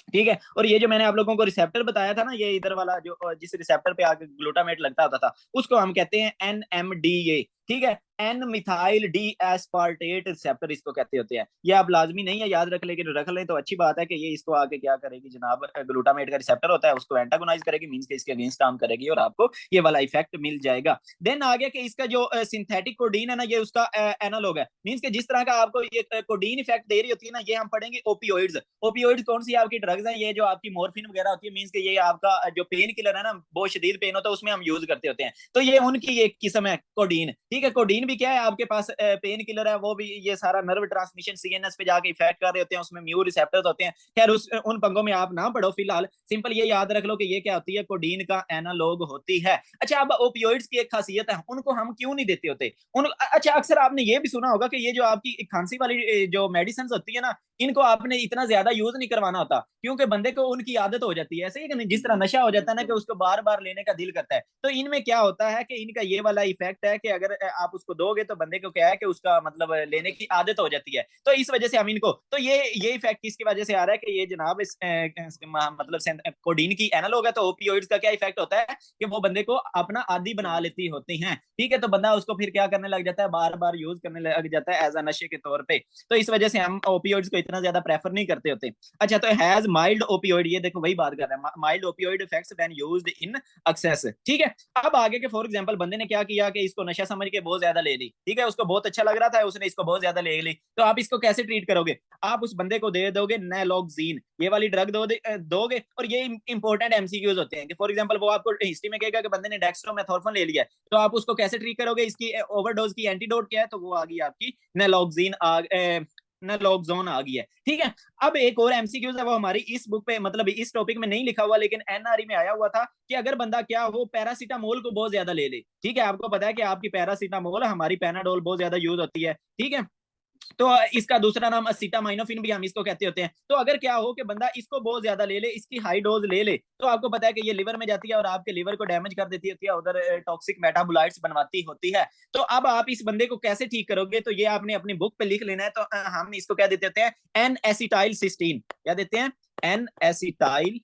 A: ठीक है, और ये जो मैंने आप लोगों को रिसेप्टर बताया था ना, ये इधर वाला जो जिस रिसेप्टर पे आगे ग्लूटामेट लगता होता था उसको हम कहते हैं एनएमडीए। ठीक है, N methyl D aspartate receptor इसको कहते होते हैं। ये आप लाजमी नहीं है याद रख, लेकिन रख लें तो अच्छी बात है कि ये इसको आके क्या करेगी जनाब, ग्लूटामेट का रिसेप्टर होता है उसको एंटागोनाइज करेगी, मींस के इसके अगेंस्ट काम करेगी और आपको ये वाला इफेक्ट मिल जाएगा। देन आगे कि इसका जो सिंथेटिक कोडीन है ना, ये उसका एनालॉग है, मींस के जिस तरह का आपको ये कोडीन इफेक्ट दे रही होती है ना, ये हम पढ़ेंगे ओपियोइड्स। ओपियोइड्स कौन सी आपकी ड्रग्स है, ये जो आपकी मोर्फिन वगैरह होती है, मींस के ये आपका जो पेन किलर है ना, बहुत शदीद पेन होता है उसमें हम यूज करते होते हैं, तो ये उनकी एक किस्म है कोडीन। ठीक है, कोडीन भी क्या है आपके पास पेन किलर है, वो भी ये सारा नर्व ट्रांसमिशन सीएनएस पे जाके इफेक्ट कर रहे होते हैं, उसमें म्यू रिसेप्टर्स होते हैं। खैर उस उन पंगों में आप ना पढ़ो, फिलहाल सिंपल ये याद रख लो कि ये क्या होती है, कोडीन का एनालॉग होती है। अच्छा, अब ओपियोइड्स की एक खासियत है, उनको हम क्यों नहीं देते होते उन, अच्छा अक्सर आपने ये भी सुना होगा कि ये जो आपकी खांसी वाली जो मेडिसिन होती है ना, इनको आपने इतना ज्यादा यूज नहीं करवाना होता, क्योंकि बंदे को उनकी आदत हो जाती है। ऐसे ही कि नहीं, जिस तरह नशा हो जाता है ना कि उसको बार बार लेने का दिल करता है, तो इनमें क्या होता है कि इनका ये वाला इफेक्ट है कि अगर आप उसको दोगे तो बंदे को क्या है कि उसका मतलब लेने की आदत हो जाती है। तो इस वजह से हम इनको, तो ये इफेक्ट किसकी वजह से आ रहा है कि ये जनाब इस मतलब कोडीन की एनालॉग है। तो ओपियोइड्स का क्या इफेक्ट होता है कि वो बंदे को अपना आदी बना लेती होती हैं। ठीक है, तो बंदा उसको फिर क्या करने लग जाता है, बार बार यूज करने लग जाता है एज अ नशे के तौर पे। तो इस वजह से हम ओपियोइड्स को इतना ज्यादा प्रेफर नहीं करते होते। अच्छा, तो हैज माइल्ड ओपियोइड, ये देखो वही बात कर रहे हैं, mild opioid effects when used in excess. ठीक है, अब आगे के फॉर एग्जांपल बंदे ने क्या किया कि इसको नशा समझ के बहुत ज्यादा ले ली। ठीक है, उसको बहुत अच्छा लग रहा था, उसने इसको बहुत ज्यादा ले ली। तो आप इसको कैसे ट्रीट करोगे, आप उस बंदे को दे दोगे नैलोक्सिन, ये वाली ड्रग दोगे। और ये इंपॉर्टेंट एमसीक्यूज होते हैं कि फॉर एग्जांपल वो आपको हिस्ट्री में कहेगा कि बंदे ने डेक्स्ट्रोमेथोर्फन ले लिया है, तो आप उसको कैसे ट्रीट करोगे, इसकी ओवरडोज की एंटीडोट क्या है, तो वो आ गई आपकी नैलोक्सिन नैलोक्सोन आ गई है। ठीक है, अब एक और एमसीक्यूज है, वो हमारी इस बुक पे मतलब इस टॉपिक में नहीं लिखा हुआ, लेकिन एनआरई में आया हुआ था कि अगर बंदा क्या हो पैरासीटामोल को बहुत ज्यादा ले ले। ठीक है, आपको पता है कि आपकी पैरासीटामोल, हमारी पैनाडोल बहुत ज्यादा यूज होती है। ठीक है, तो इसका दूसरा नाम असिटामाइनोफिन भी हम इसको कहते होते हैं। तो अगर क्या हो कि बंदा इसको बहुत ज्यादा ले ले, इसकी हाई डोज ले ले, तो आपको पता है कि ये लिवर में जाती है और आपके लिवर को डैमेज कर देती होती है, उधर टॉक्सिक मेटाबोलाइट्स बनवाती होती है। तो अब आप इस बंदे को कैसे ठीक करोगे, तो ये आपने अपनी बुक पे लिख लेना है। तो हम इसको क्या देते होते हैं, एन एसिटाइल सिस्टीन। क्या देते हैं, एन एसिटाइल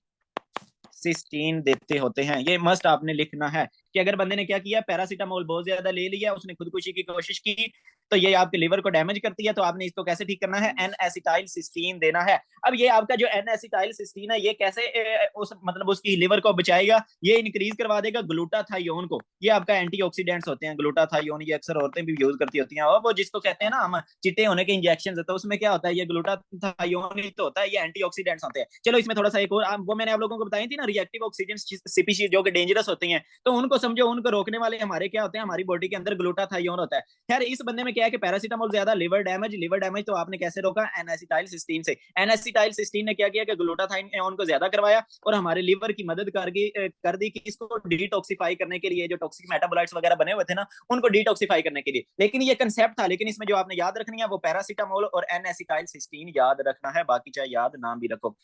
A: सिस्टीन देते होते हैं। ये मस्ट आपने लिखना है कि अगर बंदे ने क्या किया, पैरासीटामोल बहुत ज्यादा ले लिया, उसने खुदकुशी की कोशिश की, तो ये आपके लिवर को डैमेज करती है। तो आपने इसको कैसे ठीक करना है, एन एसिटाइल सिस्टीन देना है। अब ये आपका जो एन एसिटाइल सिस्टीन है, ये कैसे उस मतलब उसकी लिवर को बचाएगा, ये इंक्रीज करवा देगा ग्लूटाथायोन को। ये आपका एंटीऑक्सीडेंट्स होते हैं ग्लूटाथायोन, ये अक्सर औरतें भी यूज करती होती हैं। और वो जिसको कहते हैं ना हम चिट्टे होने के इंजेक्शन, तो उसमें क्या होता है, ये ग्लूटाथायोन ही तो होता है, ये एंटीऑक्सीडेंट्स होते हैं। चलो इसमें थोड़ा सा एक और, वो मैंने आप लोगों को बताई थी ना, रिएक्टिव ऑक्सीजन स्पीशीज जो कि डेंजरस होती हैं, तो उनको समझो, उनको रोकने वाले हमारे क्या होते हैं, हमारी बॉडी के अंदर ग्लूटाथायोन होता है। खैर इस बंदे में क्या है कि पैरासीटामोल ज्यादा, लिवर डैमेज तो आपने कैसे रोका, एन-एसिटाइलसिस्टीन से। एन-एसिटाइलसिस्टीन ने क्या किया कि ग्लूटाथाइन आयन को ज्यादा करवाया और हमारे लिवर की मदद कर दी कि इसको डिटॉक्सिफाई करने के लिए, जो टॉक्सिक मेटाबोलाइट्स वगैरह बने हुए थे ना, उनको डिटॉक्सिफाई करने के लिए। लेकिन ये कंसेप्ट था, लेकिन इसमें जो आपने याद रखनी है वो पैरासीटामोल और एन-एसिटाइलसिस्टीन याद रखना है, बाकी चाहे याद ना भी रखो।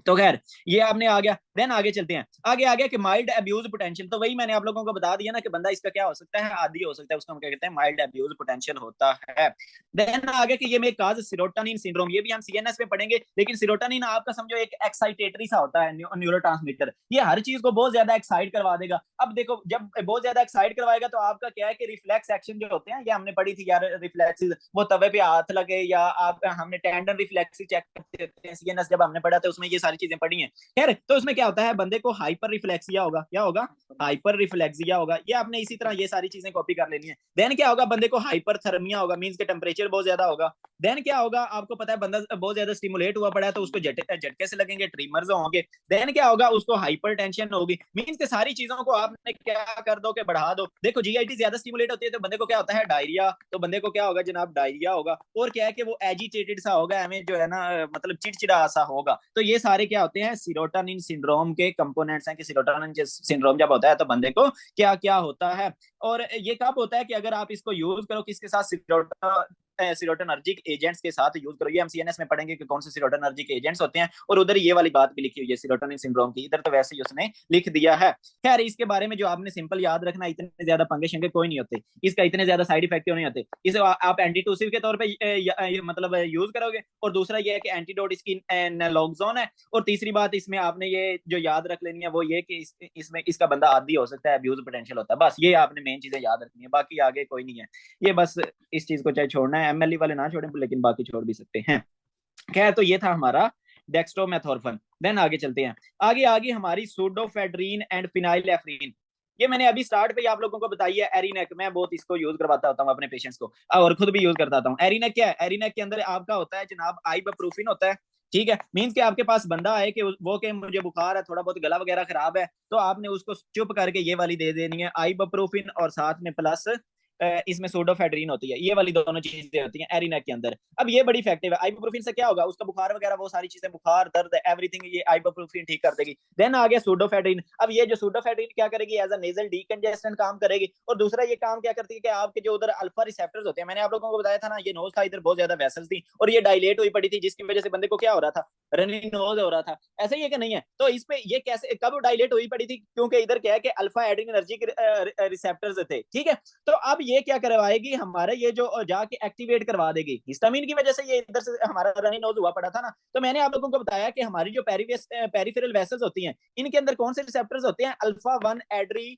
A: तो खैर ये आपने आ गया। देन आगे चलते हैं, आगे आ गया कि माइल्ड अब्यूज पोटेंशियल। तो वही मैंने आप लोगों को बता दिया ना कि बंदा इसका क्या हो सकता है, आदी हो सकता है, उसको हम क्या कहते हैं, माइल्ड अब्यूज पोटेंशियल होता है। देन आगे कि ये में काज सीरोटोनिन सिंड्रोम, ये भी हम सीएनएस में पढ़ेंगे। लेकिन सीरोटोनिन आपका समझो एक एक्साइटेटरी सा होता है न्यूरोट्रांसमीटर, ये हर चीज को बहुत ज्यादा एक्साइट करवा देगा। अब देखो जब बहुत ज्यादा एक्साइट करवाएगा तो आपका क्या है कि रिफ्लेक्स एक्शन जो होते हैं, ये हमने पढ़ी थी यार रिफ्लेक्स, वो तवे पे हाथ लगे या आप, हमने टेंडन रिफ्लेक्स चेक करते हैं सीएनएस जब हमने पढ़ा था, उसमें ये सारी चीजें पढ़ी हैं। खैर तो उसमें क्या होता है, बंदे को हाइपर रिफ्लेक्सिया होगा, क्या होगा, हाइपर रिफ्लेक्सिया होगा। ये आपने इसी तरह ये सारी चीजें कॉपी कर लेनी है। देन क्या होगा, बंदे को हाइपरथर्मिया होगा, मींस के टेम्परेचर बहुत ज्यादा होगा। देन क्या होगा, आपको पता है बंदा बहुत ज्यादा स्टिमुलेट हुआ पड़ा है तो उसको झटके से लगेंगे, ट्रीमर्स होंगे। देन क्या होगा, उसको हाइपर टेंशन होगी। मींस के सारी चीजों को आपने क्या कर दो कि बढ़ा दो। देखो जीआईटी ज्यादा स्टिमुलेट होती है तो बंदे को क्या होता है, डायरिया। तो बंदे को क्या होगा जनाब, डायरिया होगा। और क्या है कि वो एजिटेटेड सा होगा, हमें जो है ना मतलब चिड़चिड़ा सा होगा। तो ये सारे क्या होते हैं, सीरोटोनिन सिंड्रोम के कंपोनेंट्स हैं कि सीरोटोनिन सिंड्रोम जब होता है तो बंदे को क्या क्या होता है। और ये कब होता है कि अगर आप इसको यूज करो किसके साथ, सीरोटोनर्जिक एजेंट्स के साथ यूज करो। ये हम सीएनएस में पढ़ेंगे कि कौन से सीरोटोनर्जिक एजेंट्स होते हैं। और उधर ये वाली बात भी लिखी हुई है सीरोटोनिन सिंड्रोम की, इधर तो वैसे ही उसने लिख दिया है। खैर इसके बारे में जो आपने सिंपल याद रखना, इतने ज्यादा पंगे शंगे कोई नहीं होते, इसका इतने ज्यादा साइड इफेक्टिव नहीं होते। इसे आप एंटीटूसिव के तौर पर मतलब यूज करोगे। और दूसरा ये है कि एंटीडोट इसकी नलोक्सोन है। और तीसरी बात इसमें आपने ये जो याद रख लेनी है वो ये कि इसमें इसका बंदा आदी हो सकता है, अब्यूज पोटेंशियल होता है। बस ये आपने मेन चीजें याद रखनी है, बाकी आगे कोई नहीं है। ये बस इस चीज को चाहे छोड़ना है, एमएलई वाले ना छोड़ें लेकिन बाकी छोड़ भी सकते हैं। खैर तो ये था हमारा डेक्स्ट्रोमेथोर्फन। देन आगे चलते हैं, आगे आगे हमारी सूडोफेड्रीन एंड फिनाइलएफ्रीन। ये मैंने अभी स्टार्ट पे आप लोगों को बताई है। एरिनेक मैं बहुत इसको यूज करवाता होता हूँ अपने पेशेंट्स को, और खुद भी यूज करता हूँ। एरिनेक क्या है, एरिनेक के अंदर आपका होता है जनाब आइबुप्रोफिन होता है। ठीक है, मीन्स के आपके पास बंदा है कि वो के मुझे बुखार है, थोड़ा बहुत गला वगैरह खराब है, तो आपने उसको चुप करके ये वाली दे देनी है, आइबुप्रोफिन, और साथ में प्लस इसमें सूडोफेड्रीन होती है। ये वाली दोनों चीजें होती हैं एरिनेक के अंदर। अब ये बड़ी इफेक्टिव है। आइबुप्रोफिन से क्या होगा, उसका बुखार वगैरह वो सारी चीजें, बुखार दर्द एवरीथिंग, ये आइबुप्रोफिन ठीक कर देगी। देन आ गया सूडोफेड्रीन। अब ये जो सूडोफेड्रीन क्या करेगी, एज अ नेजल डीकंजेस्टेंट काम करेगी। और दूसरा ये काम क्या करती है कि आपके जो उधर अल्फा रिसेप्टर्स होते हैं, मैंने आप लोगों को बताया था ना, ये नोज था, इधर बहुत ज्यादा वेसल्स थी और ये डायलेट हुई पड़ी थी, जिसकी वजह से बंदे को क्या हो रहा था, रनी नोज हो रहा था। ऐसा ही है कि नहीं है, तो इस पे ये कैसे कब डायलेट हुई पड़ी थी, क्योंकि इधर क्या है कि अल्फा एड्रेनर्जिक रिसेप्टर्स थे। ठीक है, तो अब ये क्या करवाएगी, हमारे ये जो जाके एक्टिवेट करवा देगी हिस्टामिन की वजह से, ये इधर से हमारा रनी नोज हुआ पड़ा था ना। तो मैंने आप लोगों को बताया कि हमारी जो पेरिफेरल वेसल्स होती हैं, इनके अंदर कौन से रिसेप्टर्स होते हैं, अल्फा 1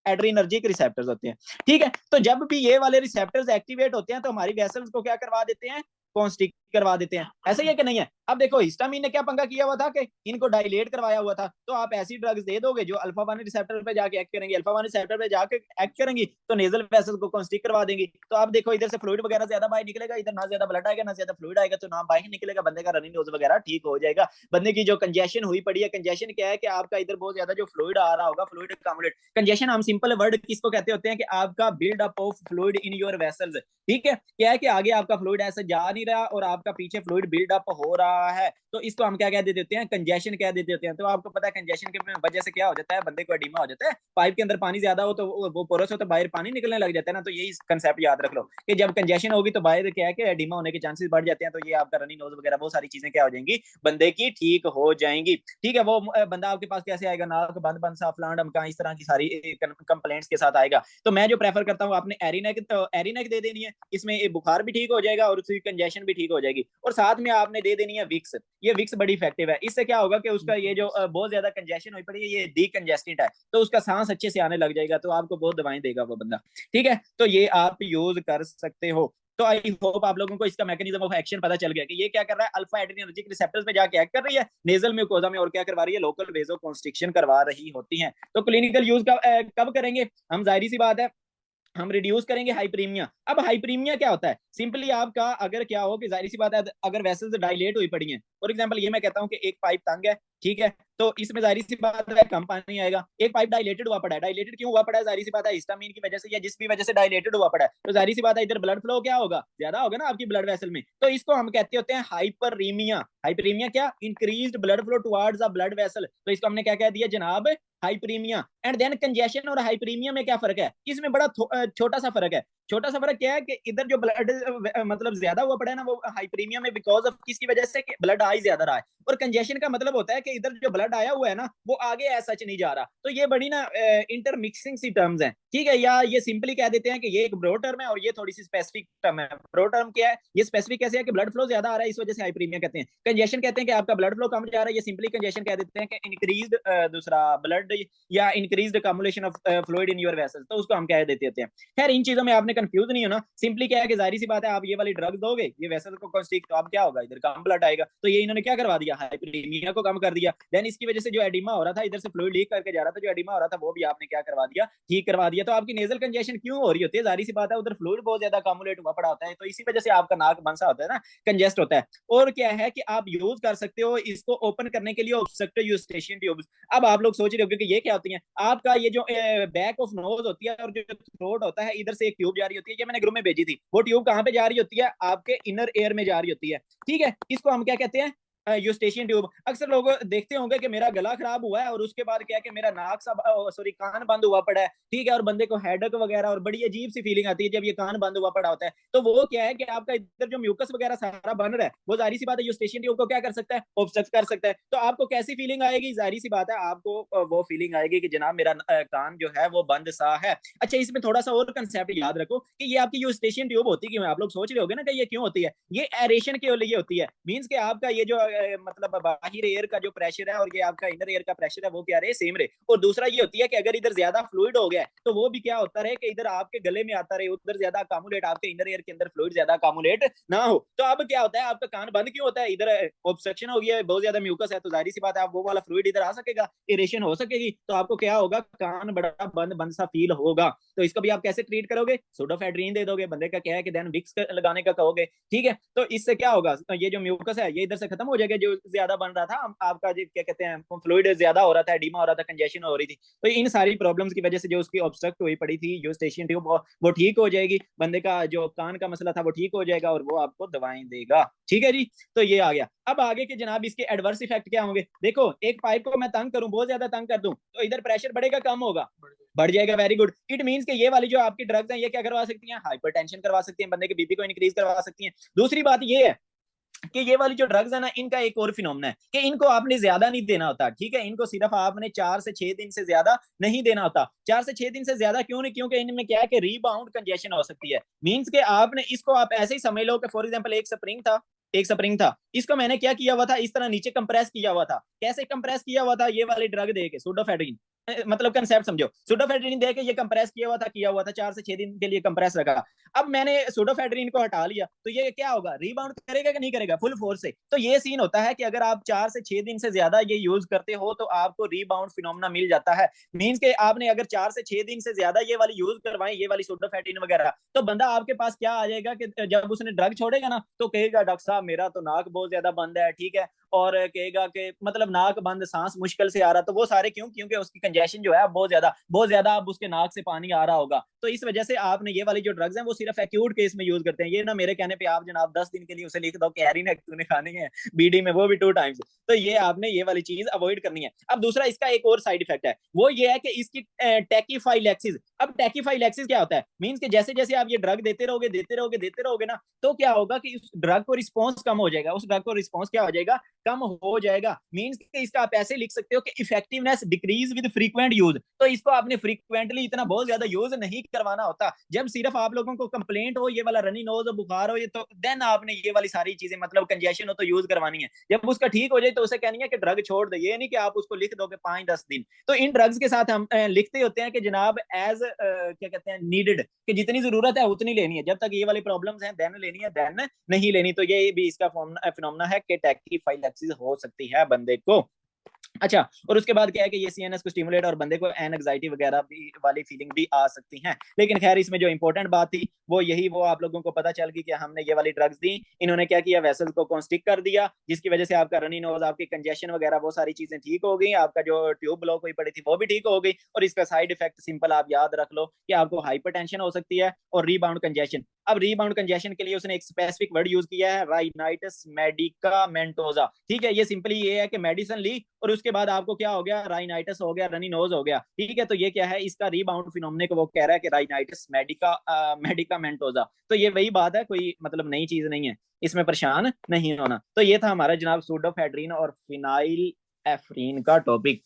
A: एड्रीनर्जिक रिसेप्टर्स होते हैं। ठीक है, तो जब भी ये वाले रिसेप्टर्स एक्टिवेट होते हैं तो हमारी वेसल्स को क्या करवा देते हैं, कॉन्स्ट्रिक्ट करवा देते हैं। ऐसा ही है कि नहीं है। अब देखो हिस्टामिन ने क्या पंगा किया हुआ था कि इनको डायलेट करवाया हुआ था, तो आप ऐसी ड्रग्स दे दोगे जो अल्फा 1 रिसेप्टर पे जाके एक्ट करेंगी, अल्फा 1 रिसेप्टर पे जाके एक्ट करेंगी तो नेजल वेसल्स को कॉन्स्ट्रिक्ट करवा देंगी। तो आप देखो इधर से फ्लूइड वगैरह ज्यादा बाहर निकलेगा, इधर ना ज्यादा ब्लड आएगा ना ज्यादा फ्लूइड आएगा, तो ना बाहर निकलेगा, बंदे का रनिंग नोज वगैरह ठीक हो जाएगा। बंदे की जो कंजेशन हुई पड़ी है, कंजेशन क्या है कि आपका इधर बहुत ज्यादा जो फ्लूइड आ रहा होगा, फ्लूइड अकोमोडेट। कंजेशन हम सिंपल वर्ड किसको कहते होते हैं कि आपका build up of fluid in your vessels. ठीक है, क्या है कि आगे आपका फ्लूइड ऐसे जा नहीं रहा और आपका पीछे फ्लूइड बिल्ड अप हो रहा है, तो इसको हम क्या कह देते होते हैं, कंजेशन कह देते होते हैं। तो आपको पता है कंजेशन की वजह से क्या हो जाता है, बंदे को एडिमा हो जाता है। पाइप के अंदर पानी ज्यादा हो तो वो पोरस हो तो बाहर पानी निकलने लग जाता है ना। तो यही कंसेप्ट याद रख लो कि जब कंजेशन होगी तो बाहर क्या है कि एडिमा होने के चांसेस बढ़ जाते हैं। तो ये आपका रनी नोज वगैरह वो सारी चीजें क्या हो जाएंगी, बंदे की ठीक हो जाएंगी। ठीक है, वो बंदा आपके पास कैसे आएगा, नाक बंद बंद सा फलान ढमका, इस तरह की सारी कंप्लेंट्स के साथ आएगा। तो मैं जो प्रेफर करता हूँ, आपने एरिनेक दे देनी है, इसमें बुखार भी ठीक हो जाएगा और उसकी कंजेशन भी ठीक हो जाएगी। और साथ में आपने दे देनी है विक्स। ये विक्स बड़ी इफेक्टिव है। इससे क्या होगा कि उसका ये जो बहुत ज्यादा कंजेशन हुई पड़ी है, ये डीकंजेस्टेंट है, तो उसका सांस अच्छे से आने लग जाएगा, तो आपको बहुत दवाएं देगा वो बंदा। ठीक है, तो ये आप यूज कर सकते हो। तो आई होप आप लोगों को इसका मैकेनिज्म ऑफ एक्शन पता चल गया कि ये क्या कर रहा है, अल्फा एड्रेनर्जिक रिसेप्टर्स पे जाके एक्ट कर रही है नेजल म्यूकोजा में, और क्या करवा रही है, लोकल वेजो कॉन्स्ट्रिक्शन करवा रही होती है। तो क्लिनिकल यूज कब करेंगे हम, जाहिर सी बात है हम रिड्यूस करेंगे हाइप्रीमिया। अब हाइप्रीमिया क्या होता है, सिंपली आपका अगर क्या हो कि जाहिर सी बात है अगर वेसल्स डायलेट हुई पड़ी हैं, फॉर एग्जांपल ये मैं कहता हूं कि एक पाइप तंग है ठीक है। तो इसमें जाहिर सी बात है कम पानी आएगा। एक पाइप डायलेटेड हुआ पड़ा है, डायलेटेड क्यों हुआ पड़ा है, जाहिर सी बात है हिस्टामिन की वजह से या जिस भी वजह से डायलेटेड हुआ पड़ा है, तो जाहिर सी बात है इधर ब्लड फ्लो क्या होगा, ज्यादा होगा ना आपकी ब्लड वेसल में। तो इसको हम कहते होते हैं हाइपररीमिया। हाइपरीमिया क्या, increased blood flow towards the blood vessel. तो इसको हमने क्या कह दिया जनाब, हाइपरीमिया। एंड देन कंजेशन और हाइपरीमिया में क्या फर्क है, इसमें बड़ा छोटा सा फर्क है। छोटा सा फर्क क्या है कि इधर जो ब्लड मतलब ज्यादा हुआ पड़ा है ना वो हाइपरीमिया में, बिकॉज ऑफ किसकी वजह से, कि ब्लड आ ही ज्यादा रहा है। और कंजेशन का मतलब होता है कि इधर जो ब्लड आया हुआ है ना वो आगे ऐसा सच नहीं जा रहा। तो ये बड़ी ना इंटरमिक्सिंग सी टर्म्स हैं, ठीक है। या ये सिंपली कह देते हैं कि ये एक ब्रॉड टर्म है और ये थोड़ी सी स्पेसिफिक टर्म है। ब्रॉड टर्म क्या है, ये स्पेसिफिक कैसे है कि ब्लड फ्लो ज्यादा आ रहा है इस वजह से हाइपरीमिया कहते हैं। कंजेशन कहते हैं कि आपका ब्लड फ्लो कम जा रहा है, ये सिंपली कंजेशन कह देते हैं कि इंक्रीज दूसरा ब्लड या increase कम्युलेशन of fluid in your vessels, तो उसको हम कह देते हैं। खैर इन चीजों में आपने कंफ्यूज नहीं होना, सिंपली क्या है कि जाहिर सी बात है आप ये वाली ड्रग दोगे, ये वेसल को कॉन्स्ट्रिक्ट, तो अब क्या होगा, इधर कम ब्लड आएगा। तो ये इन्होंने क्या करवा दिया, हाइपरीमिया को कम कर दिया। देन इसकी वजह से जो एडिमा हो रहा था, इधर से फ्लूइड लीक करके जा रहा था, जो एडिमा हो रहा था वो भी आपने क्या करवा दिया, ठीक करवा दिया। तो आपकी नेजल कंजेशन क्यों हो रही होती है, जाहिर सी बात है उधर फ्लूइड बहुत ज्यादा कम्युलेट हुआ पड़ा होता है, तो इसी वजह से आपका नाक बंसा होता है ना, कंजेस्ट होता है। और क्या है कि आप यूज कर सकते हो इसको ओपन करने के लिए ऑब्स्ट्रक्टिव यूस्टेशियन ट्यूब्स। अब आप लोग सोच रहे हो कि ये क्या होती है, आपका ये जो बैक ऑफ नोज होती है और जो थ्रोट होता है, इधर से एक ट्यूब जा रही होती है, ये मैंने ग्रुप में भेजी थी। वो ट्यूब कहाँ पे जा रही होती है, आपके इनर एयर में जा रही होती है, ठीक है। इसको हम क्या कहते हैं, यूस्टेशियन ट्यूब। अक्सर लोग देखते होंगे कि मेरा गला खराब हुआ है और उसके बाद क्या है कि मेरा नाक सब सॉरी कान बंद हुआ पड़ा है, ठीक है, और बंदे को हेडेक वगैरह और बड़ी अजीब सी फीलिंग आती है जब ये कान बंद हुआ पड़ा होता है। तो वो क्या है कि आपका इधर जो म्यूकस वगैरह सारा बन रहा है वो जाहिर सी बात है यूस्टेशियन ट्यूब को क्या कर सकता है, ऑब्स्ट्रक्ट कर सकता है। तो आपको कैसी फीलिंग आएगी, जाहिर सी बात है आपको वो फीलिंग आएगी कि जनाब मेरा कान जो है वो बंद सा है। अच्छा इसमें थोड़ा सा और कंसेप्ट याद रखो कि ये आपकी यूस्टेशियन ट्यूब होती है क्यों, आप लोग सोच रहे होगे ना कि ये क्यों होती है, ये एरेशन के लिए होती है। मींस के आपका ये जो मतलब बाहर एयर का जो प्रेशर है और ये आपका इनर एयर का प्रेशर है वो क्या रहे, सेम रहे। और दूसरा ये होती है कि अगर इधर ज्यादा फ्लूइड हो गया है तो वो भी क्या होता रहे कि इधर आपके गले में आता रहे, उधर ज्यादा अकामुलेट, आपके इनर एयर के अंदर फ्लूइड ज्यादा अकामुलेट ना हो। तो अब क्या होता है, आपका कान बंद क्यों होता है, इधर ऑब्स्ट्रक्शन हो गया है, बहुत ज्यादा म्यूकस है, तो जाहिर सी बात है आप वो वाला फ्लूइड इधर आ सकेगा, एरेशन हो सकेगी, तो आपको क्या होगा, कान बड़ा बंद बंद सा फील होगा। तो इसको भी आप कैसे ट्रीट करोगे, सूडोफेड्रीन दे दोगे, बंदे का क्या है कि देन विक्स लगाने का कहोगे, ठीक है। तो इससे क्या होगा, ये जो म्यूकस है ये इधर से खत्म हो जाएगा, जो ज्यादा बन रहा था आपका, जो क्या कहते हैं फ्लूइड ज्यादा हो रहा था, एडिमा हो रहा था, कंजेशन हो रही थी। तो इन सारी प्रॉब्लम्स की वजह से जो उसकी ऑब्स्ट्रक्ट हुई पड़ी थी जो स्टेशन ट्यूब, वो ठीक हो जाएगी, बंदे का जो कान का मसला था वो ठीक हो जाएगा और वो आपको दवाएं देगा, ठीक है जी। तो ये आ गया। अब आगे के जनाब इसके एडवर्स इफेक्ट क्या होंगे, देखो एक पाइप को मैं तंग करूं, बहुत ज्यादा तंग कर दूं, तो इधर प्रेशर बढ़ेगा कम होगा, बढ़ जाएगा, वेरी गुड। इट मींस कि ये वाली जो आपकी ड्रग्स हैं ये क्या करवा सकती हैं, हाइपरटेंशन करवा सकती हैं, बंदे के बीपी को इंक्रीज करवा सकती हैं। दूसरी बात ये है कि ये वाली जो ड्रग्स है ना इनका एक और फिनोमेना है कि इनको आपने ज्यादा नहीं देना होता, ठीक है। इनको सिर्फ आपने 4 से 6 दिन से ज्यादा नहीं देना होता। 4 से 6 दिन से ज्यादा क्यों नहीं, क्योंकि इनमें क्या है कि रीबाउंड कंजेशन हो सकती है। मींस के आपने इसको आप ऐसे ही समझ लो कि फॉर एग्जांपल एक स्प्रिंग था, इसको मैंने क्या किया हुआ था, इस तरह नीचे कंप्रेस किया हुआ था। कैसे कंप्रेस किया हुआ था, ये वाली ड्रग दे के सूडोफेड्रिन, मतलब कंसेप्ट समझो, सूडोफेड्रिन दे के ये कंप्रेस किया हुआ था 4 से 6 दिन के लिए कंप्रेस रखा। अब मैंने सूडोफेड्रिन को हटा लिया तो ये क्या होगा, रीबाउंड करेगा कि नहीं करेगा, फुल फोर्स से। तो ये सीन होता है कि अगर आप 4 से 6 दिन से ज्यादा ये यूज करते हो तो आपको रीबाउंड फिनोमेना मिल जाता है। मींस के आपने अगर 4 से 6 दिन से ज्यादा ये वाली यूज करवाई, ये वाली सूडोफेड्रिन वगैरह, तो बंदा आपके पास क्या आ जाएगा कि जब उसने ड्रग छोड़ेगा ना तो कहेगा डॉक्टर साहब मेरा तो नाक बहुत ज्यादा बंद है, ठीक है, और कहेगा कि मतलब नाक बंद, सांस मुश्किल से आ रहा। तो वो सारे क्यों, क्योंकि उसकी कंजेशन जो है बहुत ज्यादा अब उसके नाक से पानी आ रहा होगा। तो इस वजह से आपने ये वाली जो ड्रग्स हैं वो सिर्फ एक्यूट केस में यूज करते हैं। ये ना मेरे कहने पे आप जनाब 10 दिन के लिए उसे लिख दो कि हेरोइन तूने खानी है बीडी में, वो भी 2 टाइम्स। तो ये आपने ये वाली चीज अवॉइड करनी है। अब दूसरा इसका एक और साइड इफेक्ट है, वो ये है कि इसकी टैकीफाइलैक्सिस। अब टैकीफाइलैक्सिस क्या होता है, मींस के जैसे जैसे आप ये ड्रग देते रहोगे ना, तो क्या होगा कि उस ड्रग को रिस्पॉन्स कम हो जाएगा, उस ड्रग को रिस्पॉन्स क्या हो जाएगा, कम हो जाएगा। मींस कि इसका आप ऐसे लिख सकते हो कि effectiveness decrease with frequent use. तो इसको आपने फ्रीक्वेंटली इतना बहुत ज्यादा यूज नहीं करवाना होता। जब सिर्फ आप लोगों को कंप्लेंट हो, ये वाला रनी नोज हो, बुखार हो, ये तो देन आपने ये वाली सारी चीजें, मतलब कंजेशन हो तो यूज करवानी है। जब उसका ठीक हो जाए तो उसे कहनी है कि ड्रग छोड़ दे, ये नहीं कि आप उसको लिख दोगे 5-10 दिन। तो इन ड्रग्स के साथ हम लिखते होते हैं कि जनाब एज क्या कहते हैं नीडेड, कि जितनी जरूरत है उतनी लेनी है, जब तक ये वाली प्रॉब्लम्स हैं देन लेनी है, देन नहीं लेनी। तो ये भी इसका फिनोमेना है कि टैकीफाइलैक्सिस हो सकती है बंदे को। अच्छा, और उसके बाद क्या है कि ये सीएनएस को स्टिमुलेट और बंदे को एनजाइटी वगैरह भी वाली फीलिंग भी आ सकती है। लेकिन खैर इसमें जो इंपॉर्टेंट बात थी वो यही, वो आप लोगों को पता चल गई कि हमने ये वाली ड्रग्स दी, इन्होंने क्या किया, वेसल्स को कॉन्स्ट्रिक्ट कर दिया, जिसकी वजह से आपका रनी नोज, आपकी कंजेशन वगैरह वो सारी चीजें ठीक हो गई, आपका जो ट्यूब ब्लॉक हुई पड़ी थी वो भी ठीक हो गई। और इसका साइड इफेक्ट सिंपल आप याद रख लो कि आपको हाइपरटेंशन हो सकती है और रीबाउंड कंजेशन। अब रीबाउंड कंजेशन के लिए उसने एक स्पेसिफिक वर्ड यूज किया है, राइनाइटिस मेडिकामेंटोसा। ठीक है, ये सिंपली ये है कि मेडिसिन ली और उसके बाद आपको क्या हो गया, राइनाइटिस हो गया, रनी नोज हो गया। ठीक है, तो ये क्या है, इसका रीबाउंड फिनोमेना को वो कह रहा है कि राइनाइटिस मेडिकामेंटोसा। तो ये वही बात है, कोई मतलब नई चीज नहीं है, इसमें परेशान नहीं होना। तो ये था हमारा जनाब सूडोफेड्रीन और फिनाइल एफ्रीन का टॉपिक।